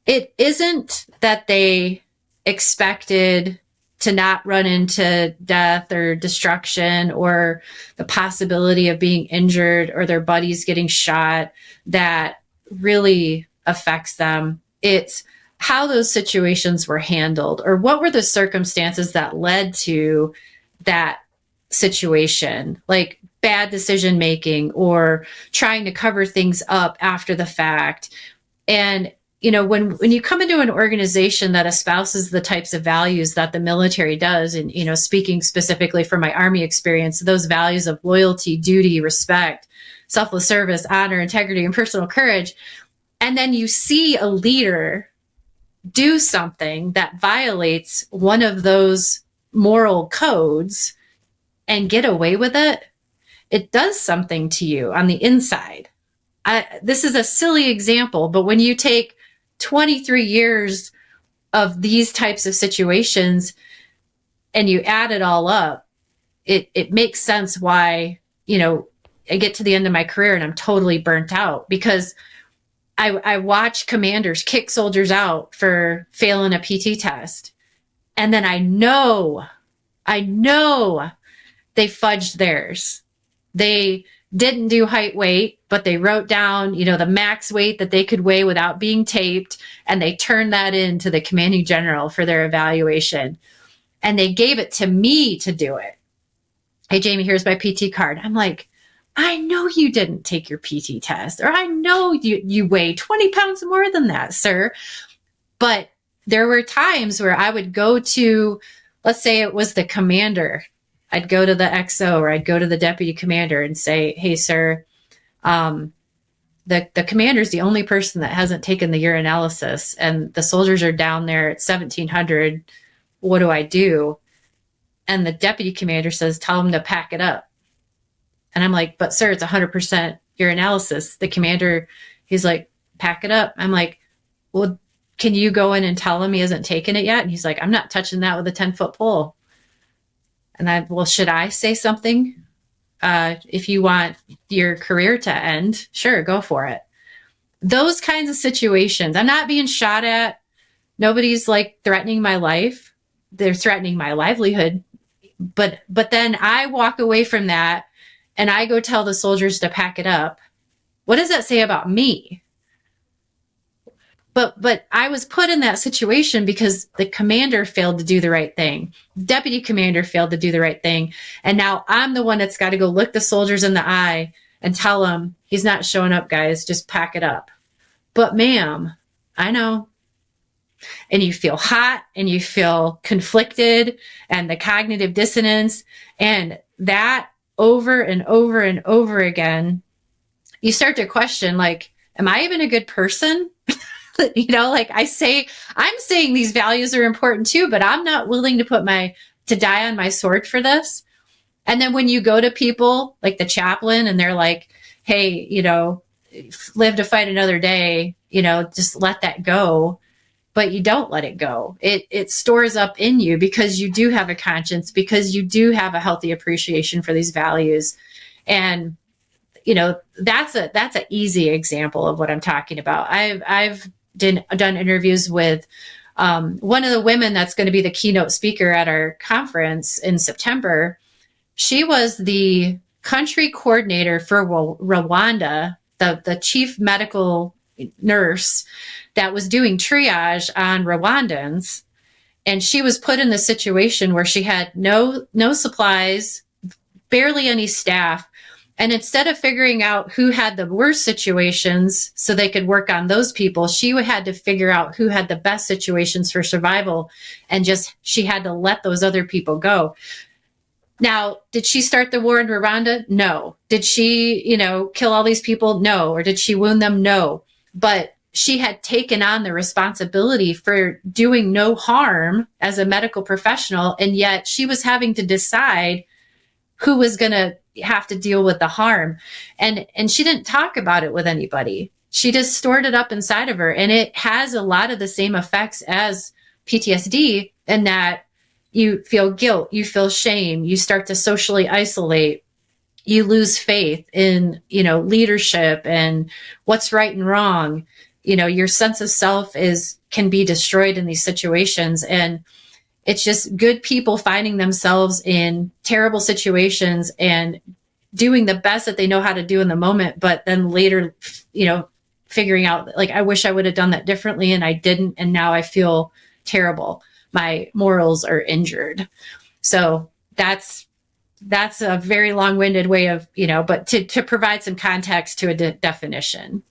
it isn't that they expected to not run into death or destruction or the possibility of being injured or their buddies getting shot that really affects them. It's how those situations were handled, or what were the circumstances that led to that situation. Like, bad decision making or trying to cover things up after the fact. And when you come into an organization that espouses the types of values that the military does, and speaking specifically from my Army experience, those values of loyalty, duty, respect, selfless service, honor, integrity, and personal courage, and then you see a leader do something that violates one of those moral codes and get away with it, it does something to you on the inside. This is a silly example, but when you take 23 years of these types of situations and you add it all up, it makes sense why, I get to the end of my career and I'm totally burnt out, because I watch commanders kick soldiers out for failing a PT test. And then I know they fudged theirs. They didn't do height weight, but they wrote down, the max weight that they could weigh without being taped. And they turned that in to the commanding general for their evaluation. And they gave it to me to do it. Hey, Jamie, here's my PT card. I'm like, I know you didn't take your PT test, or I know you weigh 20 pounds more than that, sir. But there were times where I would go to, let's say it was the commander. I'd go to the XO or I'd go to the deputy commander and say, hey, sir, the commander's the only person that hasn't taken the urinalysis, and the soldiers are down there at 1700. What do I do? And the deputy commander says, tell him to pack it up. And I'm like, but sir, it's 100% urinalysis. The commander, he's like, pack it up. I'm like, well, can you go in and tell him he hasn't taken it yet? And he's like, I'm not touching that with a 10-foot pole. And well, should I say something? If you want your career to end, sure, go for it. Those kinds of situations. I'm not being shot at. Nobody's like threatening my life. They're threatening my livelihood. But then I walk away from that and I go tell the soldiers to pack it up. What does that say about me? But I was put in that situation because the commander failed to do the right thing. Deputy commander failed to do the right thing. And now I'm the one that's got to go look the soldiers in the eye and tell them, he's not showing up, guys, just pack it up. But ma'am, I know. And you feel hot and you feel conflicted and the cognitive dissonance, and that over and over and over again, you start to question, like, am I even a good person? Like I'm saying these values are important too, but I'm not willing to die on my sword for this. And then when you go to people like the chaplain and they're like, hey, live to fight another day, just let that go. But you don't let it go. It stores up in you because you do have a conscience, because you do have a healthy appreciation for these values. And, that's an easy example of what I'm talking about. I've done interviews with one of the women that's going to be the keynote speaker at our conference in September. She was the country coordinator for Rwanda, the chief medical nurse that was doing triage on Rwandans. And she was put in the situation where she had no supplies, barely any staff. And instead of figuring out who had the worst situations so they could work on those people, she had to figure out who had the best situations for survival. And she had to let those other people go. Now, did she start the war in Rwanda? No. Did she, kill all these people? No. Or did she wound them? No. But she had taken on the responsibility for doing no harm as a medical professional. And yet she was having to decide who was going to have to deal with the harm. And she didn't talk about it with anybody. She just stored it up inside of her. And it has a lot of the same effects as PTSD, in that you feel guilt, you feel shame, you start to socially isolate, you lose faith in, leadership and what's right and wrong. Your sense of self can be destroyed in these situations. And it's just good people finding themselves in terrible situations and doing the best that they know how to do in the moment, but then later, figuring out, like, I wish I would have done that differently and I didn't. And now I feel terrible. My morals are injured. So that's that's a very long-winded way of, but to provide some context to a definition.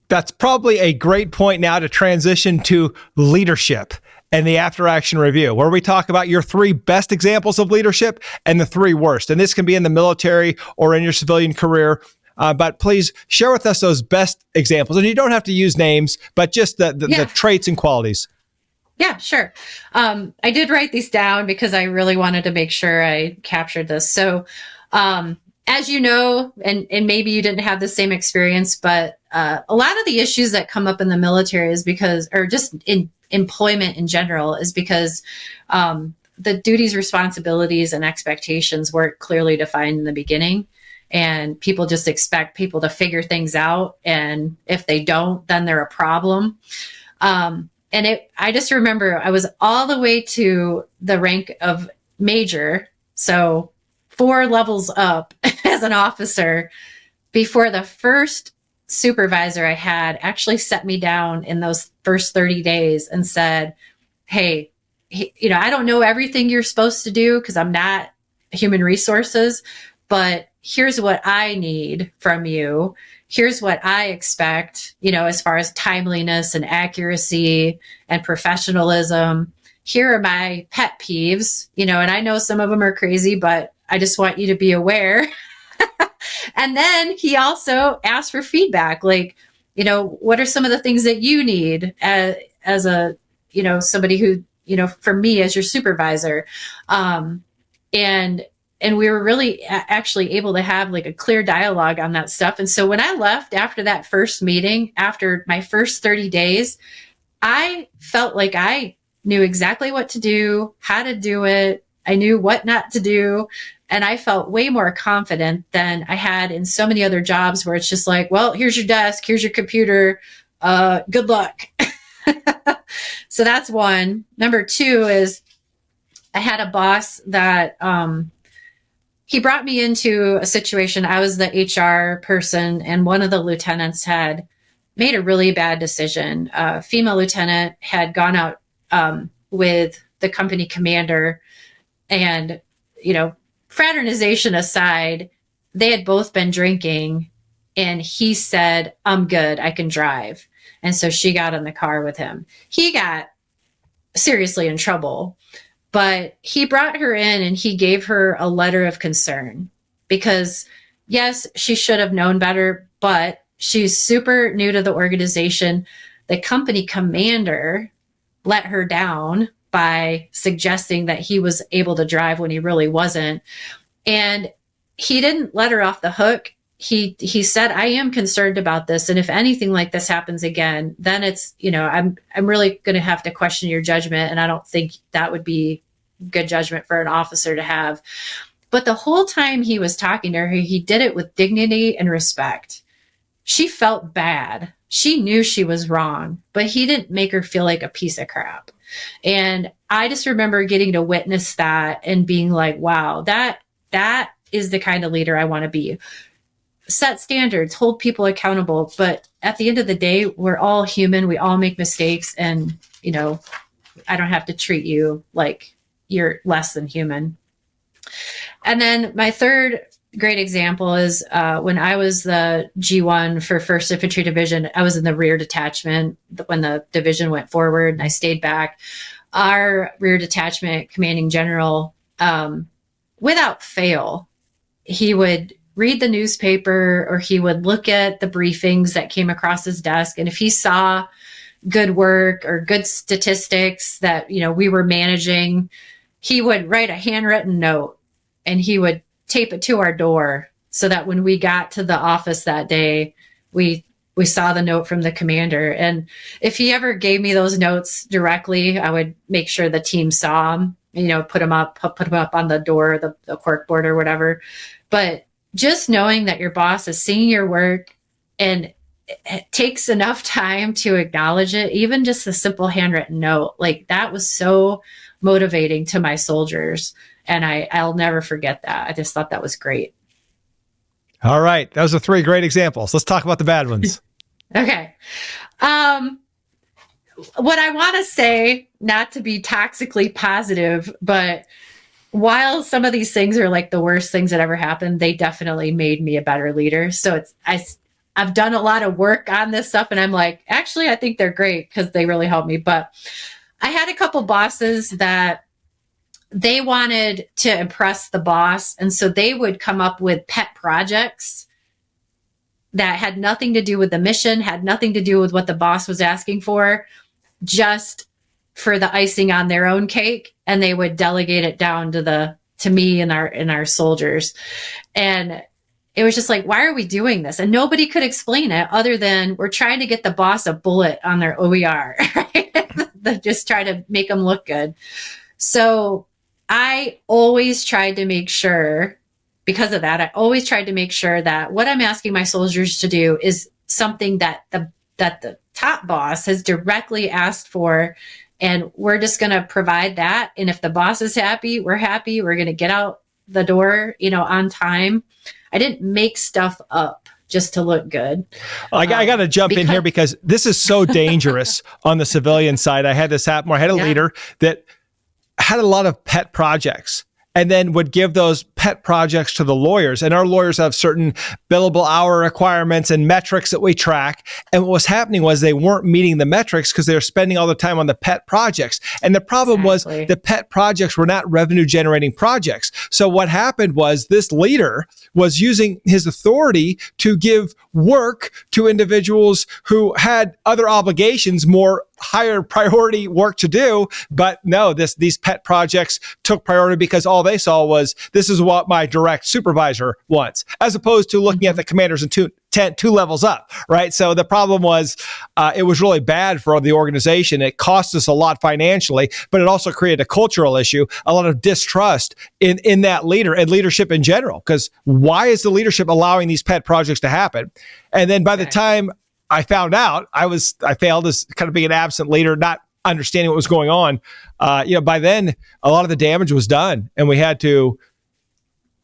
That's probably a great point now to transition to leadership and the after action review, where we talk about your 3 best examples of leadership and the 3 worst. And this can be in the military or in your civilian career. But please share with us those best examples. And you don't have to use names, but just the traits and qualities. Yeah, sure. I did write these down because I really wanted to make sure I captured this. So, as you know, and maybe you didn't have the same experience, but a lot of the issues that come up in the military is because, or just in employment in general, is because the duties, responsibilities, and expectations weren't clearly defined in the beginning. And people just expect people to figure things out. And if they don't, then they're a problem. I just remember I was all the way to the rank of major, so 4 levels up as an officer, before the first supervisor I had actually set me down in those first 30 days and said, hey, I don't know everything you're supposed to do because I'm not human resources, but here's what I need from you. Here's what I expect, as far as timeliness and accuracy and professionalism. Here are my pet peeves, and I know some of them are crazy, but I just want you to be aware. And then he also asked for feedback, like, what are some of the things that you need as a, somebody who, for me as your supervisor. And we were really actually able to have like a clear dialogue on that stuff. And so when I left after that first meeting, after my first 30 days, I felt like I knew exactly what to do, how to do it. I knew what not to do. And I felt way more confident than I had in so many other jobs where it's just like, well, here's your desk, here's your computer, good luck. So that's one. Number 2 is I had a boss that, he brought me into a situation. I was the HR person, and one of the lieutenants had made a really bad decision. A female lieutenant had gone out with the company commander, and, fraternization aside, they had both been drinking, and he said, I'm good, I can drive. And so she got in the car with him. He got seriously in trouble. But he brought her in and he gave her a letter of concern because, yes, she should have known better, but she's super new to the organization. The company commander let her down by suggesting that he was able to drive when he really wasn't. And he didn't let her off the hook. He said, I am concerned about this. And if anything like this happens again, then it's, I'm really going to have to question your judgment. And I don't think that would be good judgment for an officer to have. But the whole time he was talking to her, he did it with dignity and respect. She felt bad. She knew she was wrong, but he didn't make her feel like a piece of crap. And I just remember getting to witness that and being like, wow, that is the kind of leader I want to be. Set standards, hold people accountable. But at the end of the day, we're all human. We all make mistakes. And, I don't have to treat you like you're less than human. And then my third great example is when I was the G1 for 1st Infantry Division, I was in the rear detachment when the division went forward and I stayed back. Our rear detachment commanding general, without fail, he would read the newspaper or he would look at the briefings that came across his desk. And if he saw good work or good statistics that, we were managing, he would write a handwritten note and he would tape it to our door so that when we got to the office that day, we saw the note from the commander. And if he ever gave me those notes directly, I would make sure the team saw them, put them up on the door, the cork board or whatever. But just knowing that your boss is seeing your work and it takes enough time to acknowledge it, even just a simple handwritten note, like that was so motivating to my soldiers. And I'll never forget that. I just thought that was great. All right. Those are 3 great examples. Let's talk about the bad ones. Okay. What I want to say, not to be toxically positive, but while some of these things are like the worst things that ever happened, they definitely made me a better leader. So I've done a lot of work on this stuff, and I'm like, actually, I think they're great because they really helped me. But I had a couple bosses that they wanted to impress the boss. And so they would come up with pet projects that had nothing to do with the mission, had nothing to do with what the boss was asking for, just for the icing on their own cake. And they would delegate it down to me and our soldiers. And it was just like, why are we doing this? And nobody could explain it other than we're trying to get the boss a bullet on their OER, right? They just try to make them look good. So I always tried to make sure, because of that, I always tried to make sure that what I'm asking my soldiers to do is something that the top boss has directly asked for. And we're just going to provide that. And if the boss is happy, we're happy. We're going to get out the door, on time. I didn't make stuff up just to look good. I got to jump in here because this is so dangerous on the civilian side. I had this happen where I had a leader that had a lot of pet projects and then would give those pet projects to the lawyers. And our lawyers have certain billable hour requirements and metrics that we track. And what was happening was they weren't meeting the metrics because they were spending all the time on the pet projects. And the problem was the pet projects were not revenue generating projects. So what happened was this leader was using his authority to give work to individuals who had other obligations, more higher priority work to do. But no, these pet projects took priority because all they saw was this is what my direct supervisor wants, as opposed to looking at the commanders and two levels up, right? So the problem was it was really bad for the organization. It cost us a lot financially, but it also created a cultural issue, a lot of distrust in that leader and leadership in general. Because why is the leadership allowing these pet projects to happen? And then by the time I found out, I failed as kind of being an absent leader, not understanding what was going on. By then, a lot of the damage was done, and we had to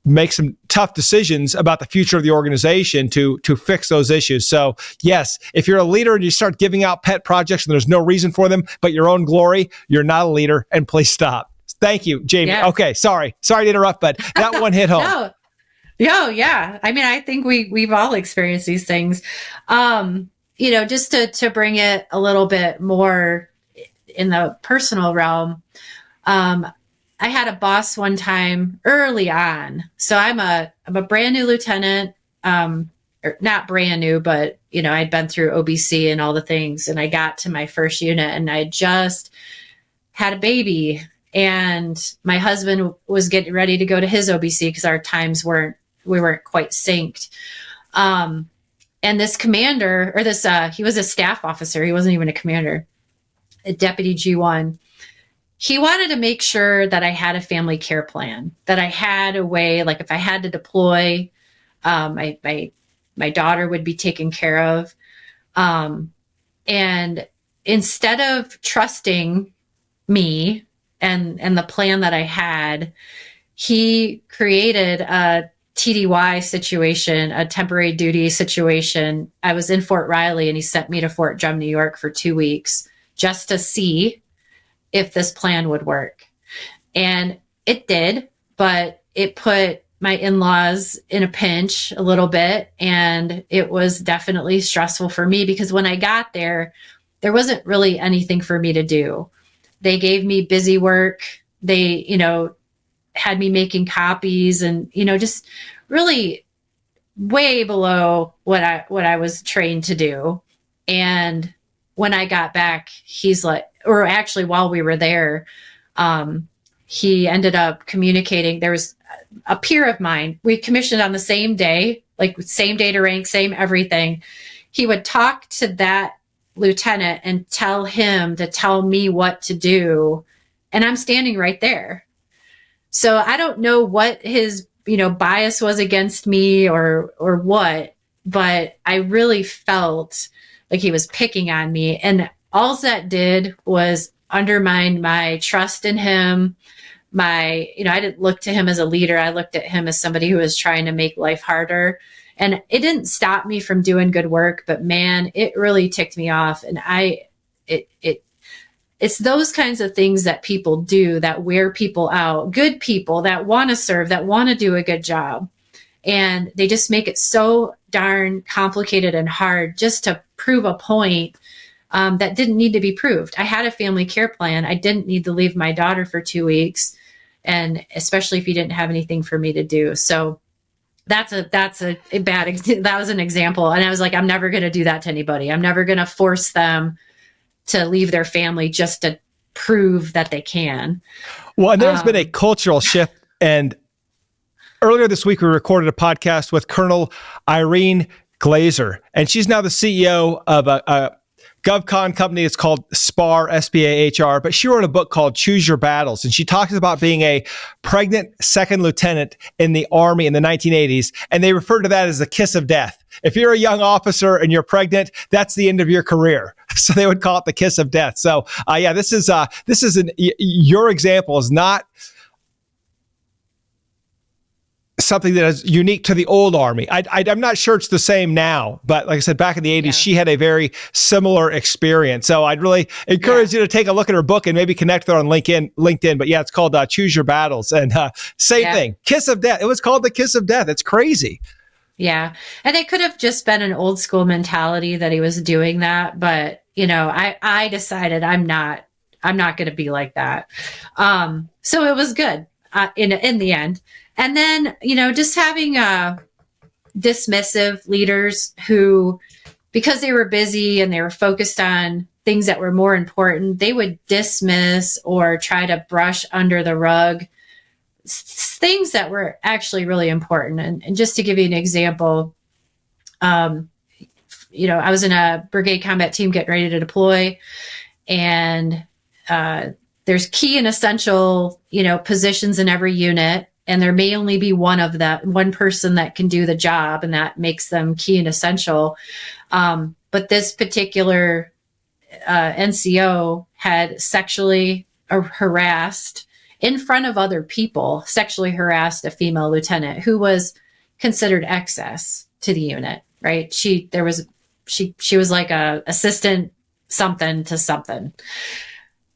make some tough decisions about the future of the organization to fix those issues. So yes, if you're a leader and you start giving out pet projects and there's no reason for them but your own glory, you're not a leader, and please stop. Thank you, Jamie. Yeah. Okay, sorry to interrupt, but that one hit home. No. Oh, yeah. I mean, I think we've all experienced these things. Just to bring it a little bit more in the personal realm, I had a boss one time early on. So I'm a brand new lieutenant, or not brand new, but I'd been through OBC and all the things, and I got to my first unit, and I just had a baby, and my husband was getting ready to go to his OBC because our times we weren't quite synced. And this commander, or he was a staff officer. He wasn't even a commander, a deputy G1. He wanted to make sure that I had a family care plan, that I had a way, like if I had to deploy, my daughter would be taken care of. And instead of trusting me and the plan that I had, he created a TDY situation, a temporary duty situation. I was in Fort Riley, and he sent me to Fort Drum, New York for 2 weeks just to see if this plan would work. And it did, but it put my in-laws in a pinch a little bit. And it was definitely stressful for me because when I got there wasn't really anything for me to do. They gave me busy work. They, had me making copies and, just really way below what I was trained to do. And when I got back, he's like, or actually while we were there, he ended up communicating. There was a peer of mine. We commissioned on the same day, like same data rank, same everything. He would talk to that lieutenant and tell him to tell me what to do. And I'm standing right there. So I don't know what his, bias was against me or what, but I really felt like he was picking on me. And all that did was undermine my trust in him. I didn't look to him as a leader. I looked at him as somebody who was trying to make life harder. And it didn't stop me from doing good work, but man, it really ticked me off. And it's those kinds of things that people do that wear people out, good people that want to serve, that want to do a good job. And they just make it so darn complicated and hard just to prove a point that didn't need to be proved. I had a family care plan. I didn't need to leave my daughter for 2 weeks, and especially if you didn't have anything for me to do. So that's a bad, that was an example. And I was like, I'm never going to do that to anybody. I'm never going to force them to leave their family just to prove that they can. Well, and there's been a cultural shift. And earlier this week, we recorded a podcast with Colonel Irene Glazer, and she's now the CEO of a GovCon company. It's called SPAR, SPAHR, but she wrote a book called Choose Your Battles. And she talks about being a pregnant second lieutenant in the Army in the 1980s. And they refer to that as the kiss of death. If you're a young officer and you're pregnant, that's the end of your career. So they would call it the kiss of death. So yeah, this is your example is not something that is unique to the old Army. I'm not sure it's the same now, but like I said, back in the 80s, she had a very similar experience. So I'd really encourage you to take a look at her book and maybe connect with her on LinkedIn. But yeah, it's called Choose Your Battles. And same thing, kiss of death. It was called the kiss of death. It's crazy. Yeah. And it could have just been an old school mentality that he was doing that. But, I decided I'm not going to be like that. So it was good in the end. And then, just having dismissive leaders who, because they were busy and they were focused on things that were more important, they would dismiss or try to brush under the rug things that were actually really important. And just to give you an example, I was in a brigade combat team getting ready to deploy, and there's key and essential, positions in every unit. And there may only be one person that can do the job, and that makes them key and essential. But this particular NCO had sexually harassed in front of other people, sexually harassed a female lieutenant who was considered excess to the unit, right? She was like a assistant something to something.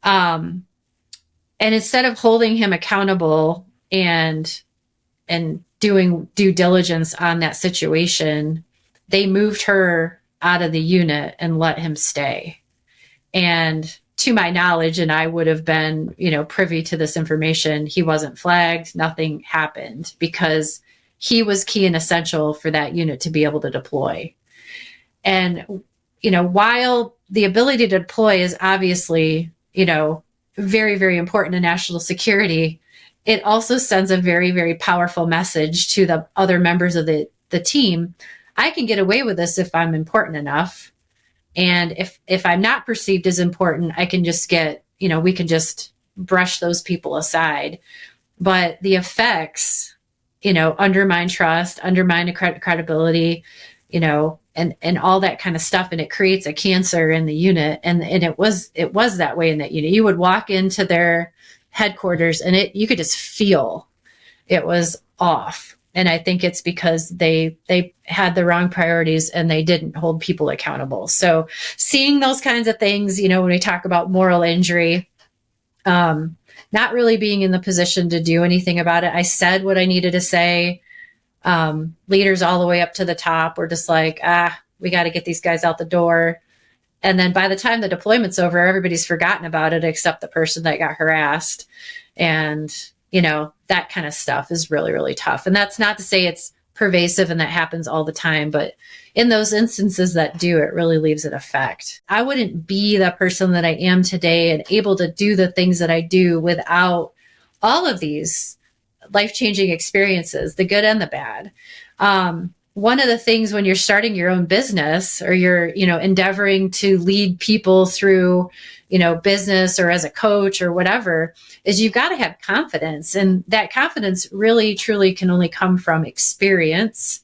And instead of holding him accountable and doing due diligence on that situation, they moved her out of the unit and let him stay. And to my knowledge, and I would have been, privy to this information, he wasn't flagged, nothing happened, because he was key and essential for that unit to be able to deploy. And, while the ability to deploy is obviously, very, very important to national security, it also sends a very, very powerful message to the other members of the team. I can get away with this if I'm important enough. And if I'm not perceived as important, I can just we can just brush those people aside. But the effects, undermine trust, undermine credibility, and all that kind of stuff. And it creates a cancer in the unit. And it was that way in that unit. You would walk into their headquarters and you could just feel it was off. And I think it's because they had the wrong priorities and they didn't hold people accountable. So seeing those kinds of things, when we talk about moral injury, not really being in the position to do anything about it. I said what I needed to say. Leaders all the way up to the top were just like, we got to get these guys out the door. And then by the time the deployment's over, everybody's forgotten about it except the person that got harassed. And that kind of stuff is really, really tough. And that's not to say it's pervasive and that happens all the time, but in those instances that do, it really leaves an effect. I wouldn't be the person that I am today and able to do the things that I do without all of these life-changing experiences, the good and the bad. One of the things when you're starting your own business or you're, endeavoring to lead people through, business or as a coach or whatever, is you've got to have confidence. And that confidence really, truly can only come from experience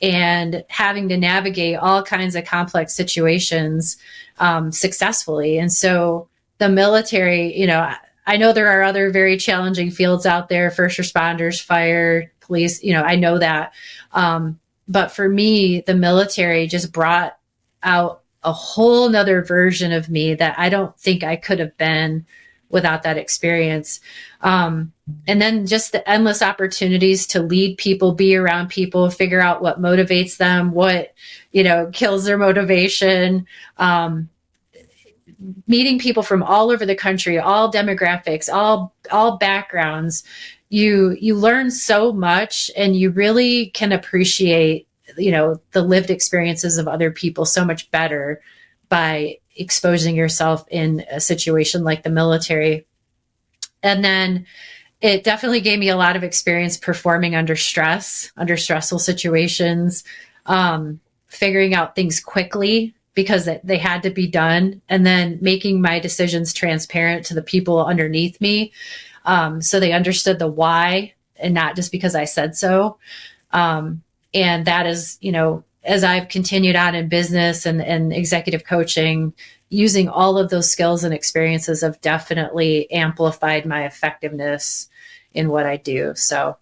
and having to navigate all kinds of complex situations successfully. And so the military, I know there are other very challenging fields out there, first responders, fire, police, I know that. But for me, the military just brought out a whole nother version of me that I don't think I could have been without that experience. And then just the endless opportunities to lead people, be around people, figure out what motivates them, what, kills their motivation. Meeting people from all over the country, all demographics, all backgrounds. You learn so much, and you really can appreciate, the lived experiences of other people so much better by exposing yourself in a situation like the military. And then it definitely gave me a lot of experience performing under stress, under stressful situations, figuring out things quickly because they had to be done, and then making my decisions transparent to the people underneath me, so they understood the why and not just because I said so. And that is, as I've continued on in business and executive coaching, using all of those skills and experiences have definitely amplified my effectiveness in what I do. So,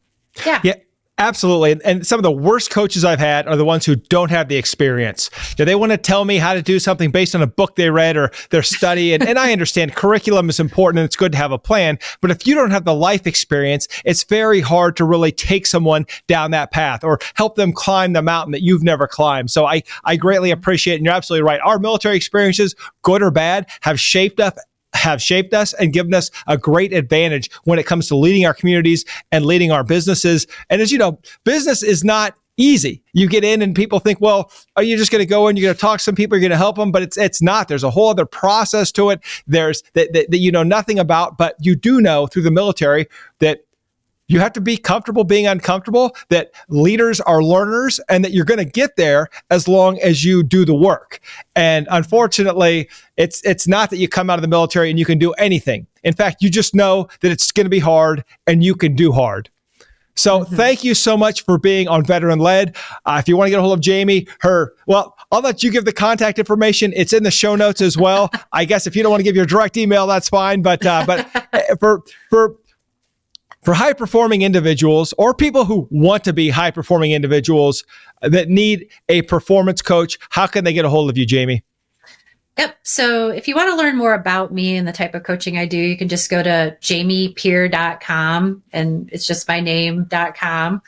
yeah. Yeah. Absolutely. And some of the worst coaches I've had are the ones who don't have the experience. They want to tell me how to do something based on a book they read or their study. And I understand curriculum is important and it's good to have a plan. But if you don't have the life experience, it's very hard to really take someone down that path or help them climb the mountain that you've never climbed. So I greatly appreciate it. And you're absolutely right. Our military experiences, good or bad, have shaped us and given us a great advantage when it comes to leading our communities and leading our businesses. And as you know, business is not easy. You get in and people think, well, are you just going to go in, you're going to talk to some people, you're going to help them? But it's not. There's a whole other process to it. There's that you know nothing about, but you do know through the military that you have to be comfortable being uncomfortable, that leaders are learners, and that you're going to get there as long as you do the work. And unfortunately, it's not that you come out of the military and you can do anything. In fact, you just know that it's going to be hard and you can do hard. So thank you so much for being on Veteran Led. If you want to get a hold of Jamie, I'll let you give the contact information. It's in the show notes as well. I guess if you don't want to give your direct email, that's fine. But for high-performing individuals or people who want to be high-performing individuals that need a performance coach, how can they get a hold of you, Jamie? Yep. So if you want to learn more about me and the type of coaching I do, you can just go to jamiepeer.com, and it's just my name.com.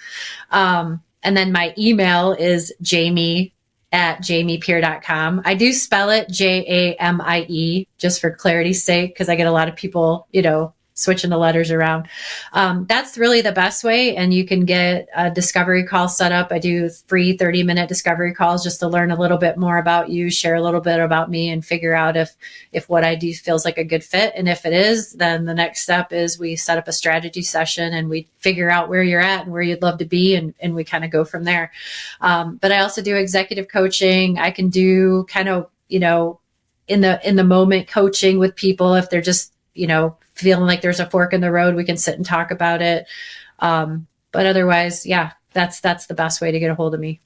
And then my email is jamie@jamiepeer.com. I do spell it JAMIE just for clarity's sake, because I get a lot of people, switching the letters around. That's really the best way. And you can get a discovery call set up. I do free 30-minute discovery calls just to learn a little bit more about you, share a little bit about me, and figure out if what I do feels like a good fit. And if it is, then the next step is we set up a strategy session and we figure out where you're at and where you'd love to be. And we kind of go from there. But I also do executive coaching. I can do kind of, in the moment coaching with people. If they're just, feeling like there's a fork in the road, we can sit and talk about it. But otherwise, yeah, that's the best way to get a hold of me.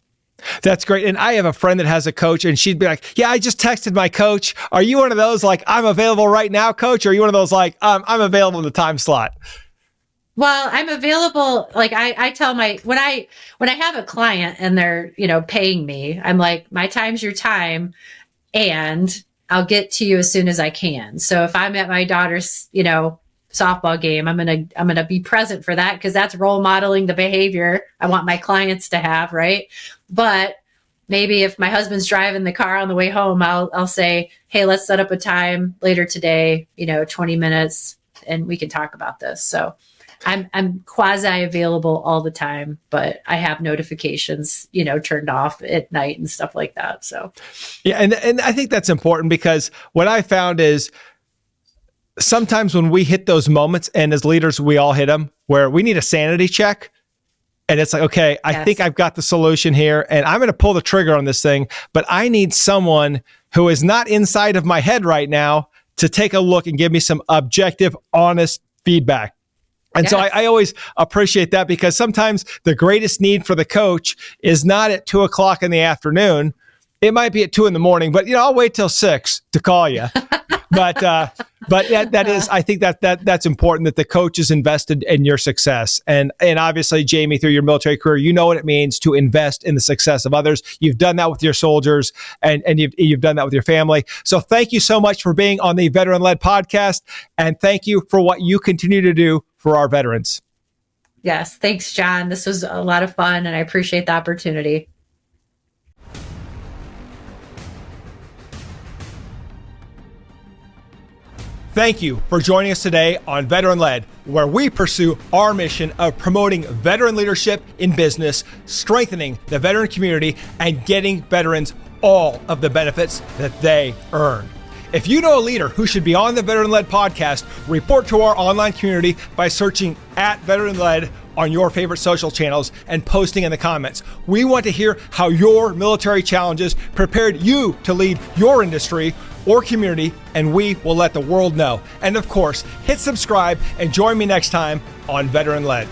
That's great. And I have a friend that has a coach, and she'd be like, yeah, I just texted my coach. Are you one of those like, I'm available right now, coach? Or are you one of those like, I'm available in the time slot? Well, I'm available. Like I tell when I have a client and they're, paying me, I'm like, my time's your time, and I'll get to you as soon as I can. So if I'm at my daughter's, softball game, I'm going to be present for that, because that's role modeling the behavior I want my clients to have. Right. But maybe if my husband's driving the car on the way home, I'll say, hey, let's set up a time later today, 20 minutes, and we can talk about this. So I'm quasi available all the time, but I have notifications, turned off at night and stuff like that. So, yeah. And I think that's important, because what I found is sometimes when we hit those moments, and as leaders, we all hit them, where we need a sanity check. And it's like, okay, I think I've got the solution here, and I'm going to pull the trigger on this thing, but I need someone who is not inside of my head right now to take a look and give me some objective, honest feedback. And so I always appreciate that, because sometimes the greatest need for the coach is not at 2:00 in the afternoon. It might be at 2 a.m, but I'll wait till 6 to call you. But But that is, I think that's important, that the coach is invested in your success. And obviously, Jamie, through your military career, you know what it means to invest in the success of others. You've done that with your soldiers, and you've done that with your family. So thank you so much for being on the Veteran Led podcast. And thank you for what you continue to do for our veterans. Yes. Thanks, John. This was a lot of fun, and I appreciate the opportunity. Thank you for joining us today on Veteran Led, where we pursue our mission of promoting veteran leadership in business, strengthening the veteran community, and getting veterans all of the benefits that they earn. If you know a leader who should be on the Veteran Led podcast, report to our online community by searching @Veteran Led on your favorite social channels and posting in the comments. We want to hear how your military challenges prepared you to lead your industry or community, and we will let the world know. And of course, hit subscribe and join me next time on Veteran Led.